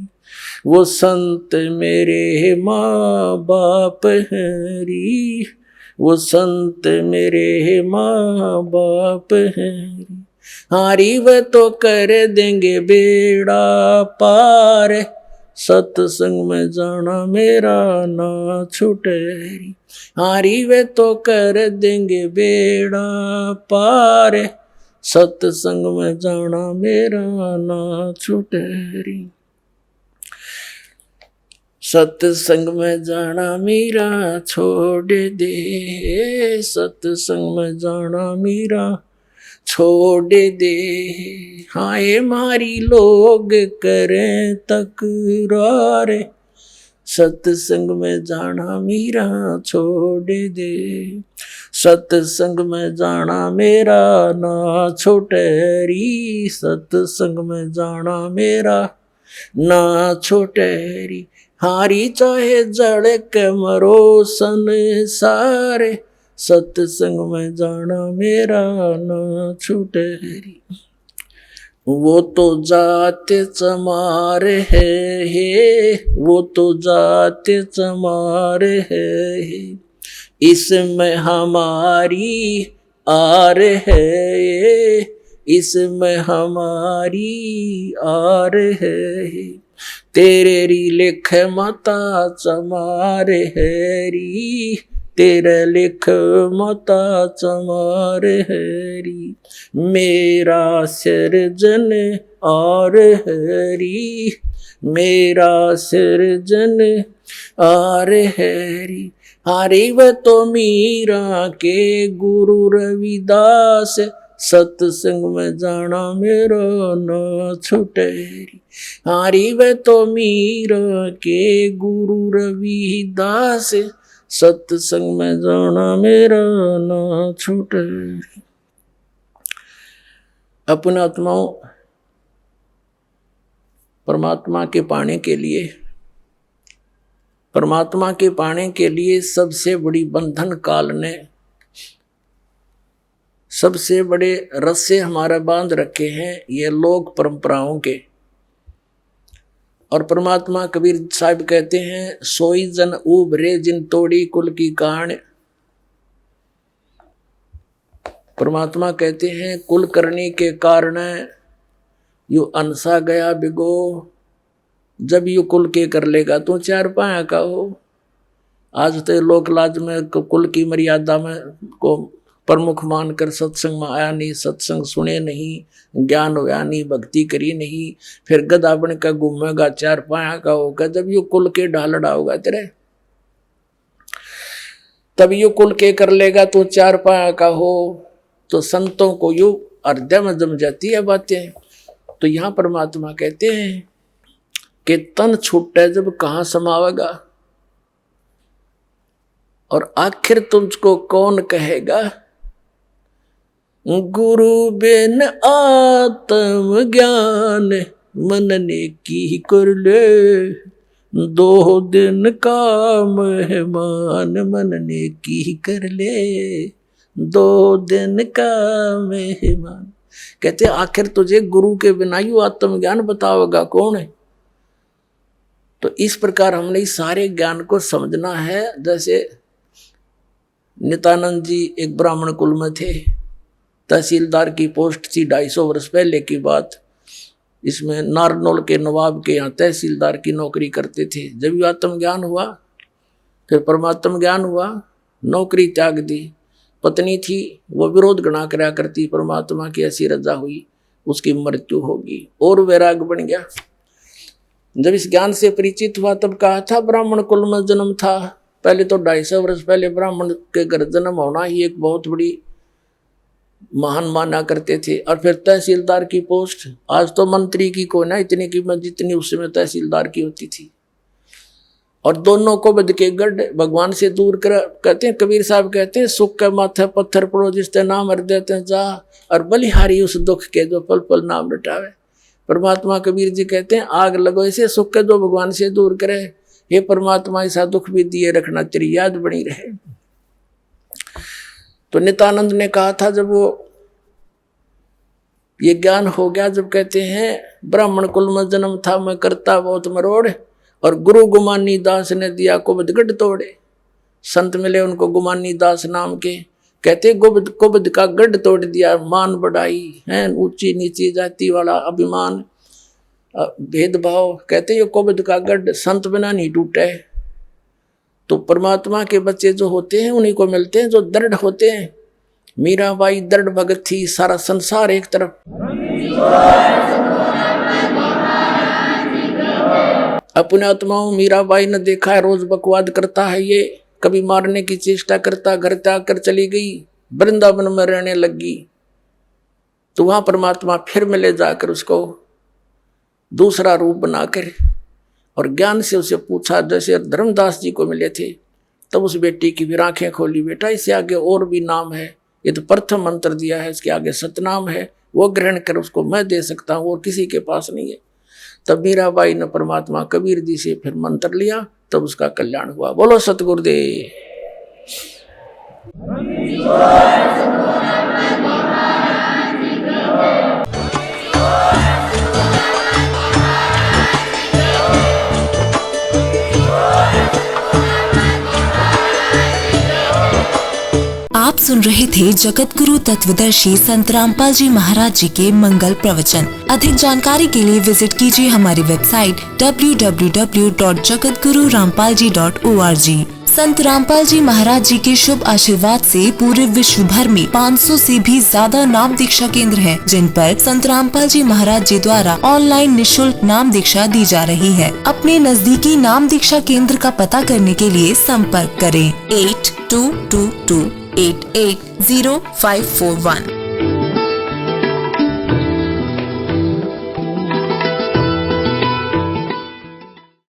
वो संत मेरे माँ बाप हैरी, वो संत मेरे माँ बाप हैं, हारी व तो कर देंगे बेड़ा पार, सत्संग में जाना मेरा ना छुटेरी, हारी व तो कर देंगे बेड़ा पार, सत्संग में जाना मेरा ना छुटेरी, सत्संग में जाना मीरा छोड़ दे, सत्संग में जाना मीरा छोड़ दे। हाय मारी लोग करें तकरार, सत्संग में जाना मीरा छोड़ दे। सत्संग में जाना मेरा ना छोटेरी, सत्संग में जाना मेरा ना छोटेरी। हारी चाहे जड़ के मरो संसार, सत्संग में जाना मेरा ना छूटेरी। वो तो जाते चमार है, वो तो जाते चमार है, इसमें हमारी आर है, इसमें हमारी आर है। तेरे री लिख माता चमार हैरी, तेरे लिख माता चमार हैरी। मेरा सिरजन और हैरी, मेरा सिरजन और हैरी। हारी व तो मीरा के गुरु रविदास, सत्संग में जाना मेरा न छुटेरी। हारी व तो मीरा के गुरु रविदास, सत्संग में जाना मेरा न छुटेरी। अपने आत्माओं परमात्मा के पाने के लिए, परमात्मा के पाने के लिए सबसे बड़ी बंधन काल ने, सबसे बड़े रस्से हमारा बांध रखे हैं ये लोक परंपराओं के। और परमात्मा कबीर साहब कहते हैं, सोई जन उभरे जिन तोड़ी कुल की कान। परमात्मा कहते हैं कुल करने के कारण यू अनसा गया बिगो। जब यू कुल के कर लेगा तो चार पाया का हो। आज तो लोक लाज में कुल की मर्यादा में को प्रमुख मानकर सत्संग में आया नहीं, सत्संग सुने नहीं, ज्ञान होया नहीं, भक्ति करी नहीं, फिर गधा बन का घूमेगा, चार पाया का होगा। जब यू कुल के ढालड़ा होगा तेरे, तब यू कुल के कर लेगा तो चार पाया का हो। तो संतों को यू हृदय में जम जाती है बातें। तो यहां परमात्मा कहते हैं कि तन छूटे जब कहां समावेगा, और आखिर तुझको कौन कहेगा। गुरु बिन आत्म ज्ञान मन ने की कर ले, दो दिन का मेहमान मन ने की कर ले, दो दिन का मेहमान। कहते आखिर तुझे गुरु के बिना यू आत्मज्ञान बतावेगा कौन है। तो इस प्रकार हमने इस सारे ज्ञान को समझना है। जैसे नित्यानंद जी एक ब्राह्मण कुल में थे, तहसीलदार की पोस्ट थी 250 वर्ष पहले की बात। इसमें नारनौल के नवाब के यहाँ तहसीलदार की नौकरी करते थे। जब ये आत्मज्ञान हुआ, फिर परमात्म ज्ञान हुआ, नौकरी त्याग दी। पत्नी थी वो विरोध गणा करा करती, परमात्मा की ऐसी रजा हुई उसकी मृत्यु होगी, और वैराग बन गया। जब इस ज्ञान से परिचित हुआ तब कहा था ब्राह्मण कुल में जन्म था। पहले तो 250 वर्ष पहले ब्राह्मण के घर जन्म होना ही एक बहुत बड़ी महान माना करते थे। और फिर तहसीलदार की पोस्ट, आज तो मंत्री की को ना इतनी कीमत जितनी उस समय तहसीलदार की होती थी। और दोनों को बद के गढ़ भगवान से दूर कर, कहते हैं कबीर साहब कहते हैं, सुख के माथे पत्थर पड़ो जिसते नाम हर देते जा, और बलिहारी उस दुख के जो पल पल नाम रटावे। परमात्मा कबीर जी कहते हैं आग लगो इसे सुख के जो भगवान से दूर करे। हे परमात्मा ऐसा दुख भी दिए रखना तेरी याद बनी रहे। तो नित्यानंद ने कहा था जब वो ये ज्ञान हो गया, जब कहते हैं ब्राह्मण कुल में जन्म था मैं करता बहुत मरोड़, और गुरु गुमानी दास ने दिया कुबद गढ़ तोड़े। संत मिले उनको गुमानी दास नाम के, कहते कुबद का गढ़ तोड़ दिया। मान बढ़ाई है, ऊंची नीची जाति वाला अभिमान भेदभाव, कहते ये कुबद का गढ़ संत बिना नहीं टूटे। तो परमात्मा के बच्चे जो होते हैं उन्हीं को मिलते हैं जो दृढ़ होते हैं। मीराबाई दृढ़ भगत थी, सारा संसार एक तरफ। अपने आत्माओं मीराबाई ने देखा है रोज बकवाद करता है ये, कभी मारने की चेष्टा करता, घर त्याग कर चली गई, वृंदावन में रहने लगी। तो वहां परमात्मा फिर मिले जाकर उसको दूसरा रूप बनाकर, और ज्ञान से उसे पूछा, जैसे धर्मदास जी को मिले थे तब उस बेटी की भी आंखें खोली, बेटा इससे आगे और भी नाम है, ये तो प्रथम मंत्र दिया है, इसके आगे सतनाम है, वो ग्रहण कर, उसको मैं दे सकता हूँ और किसी के पास नहीं है। तब मीराबाई ने परमात्मा कबीर जी से फिर मंत्र लिया, तब उसका कल्याण हुआ। बोलो सतगुरुदेव। आप सुन रहे थे जगत गुरु तत्वदर्शी संत रामपाल जी महाराज जी के मंगल प्रवचन। अधिक जानकारी के लिए विजिट कीजिए हमारी वेबसाइट www.jagatgururampalji.org। संत रामपाल जी महाराज जी के शुभ आशीर्वाद से पूरे विश्व भर में 500 से भी ज्यादा नाम दीक्षा केंद्र हैं, जिन पर संत रामपाल जी महाराज जी द्वारा ऑनलाइन निशुल्क नाम दीक्षा दी जा रही है। अपने नजदीकी नाम दीक्षा केंद्र का पता करने के लिए संपर्क करें 8222880541।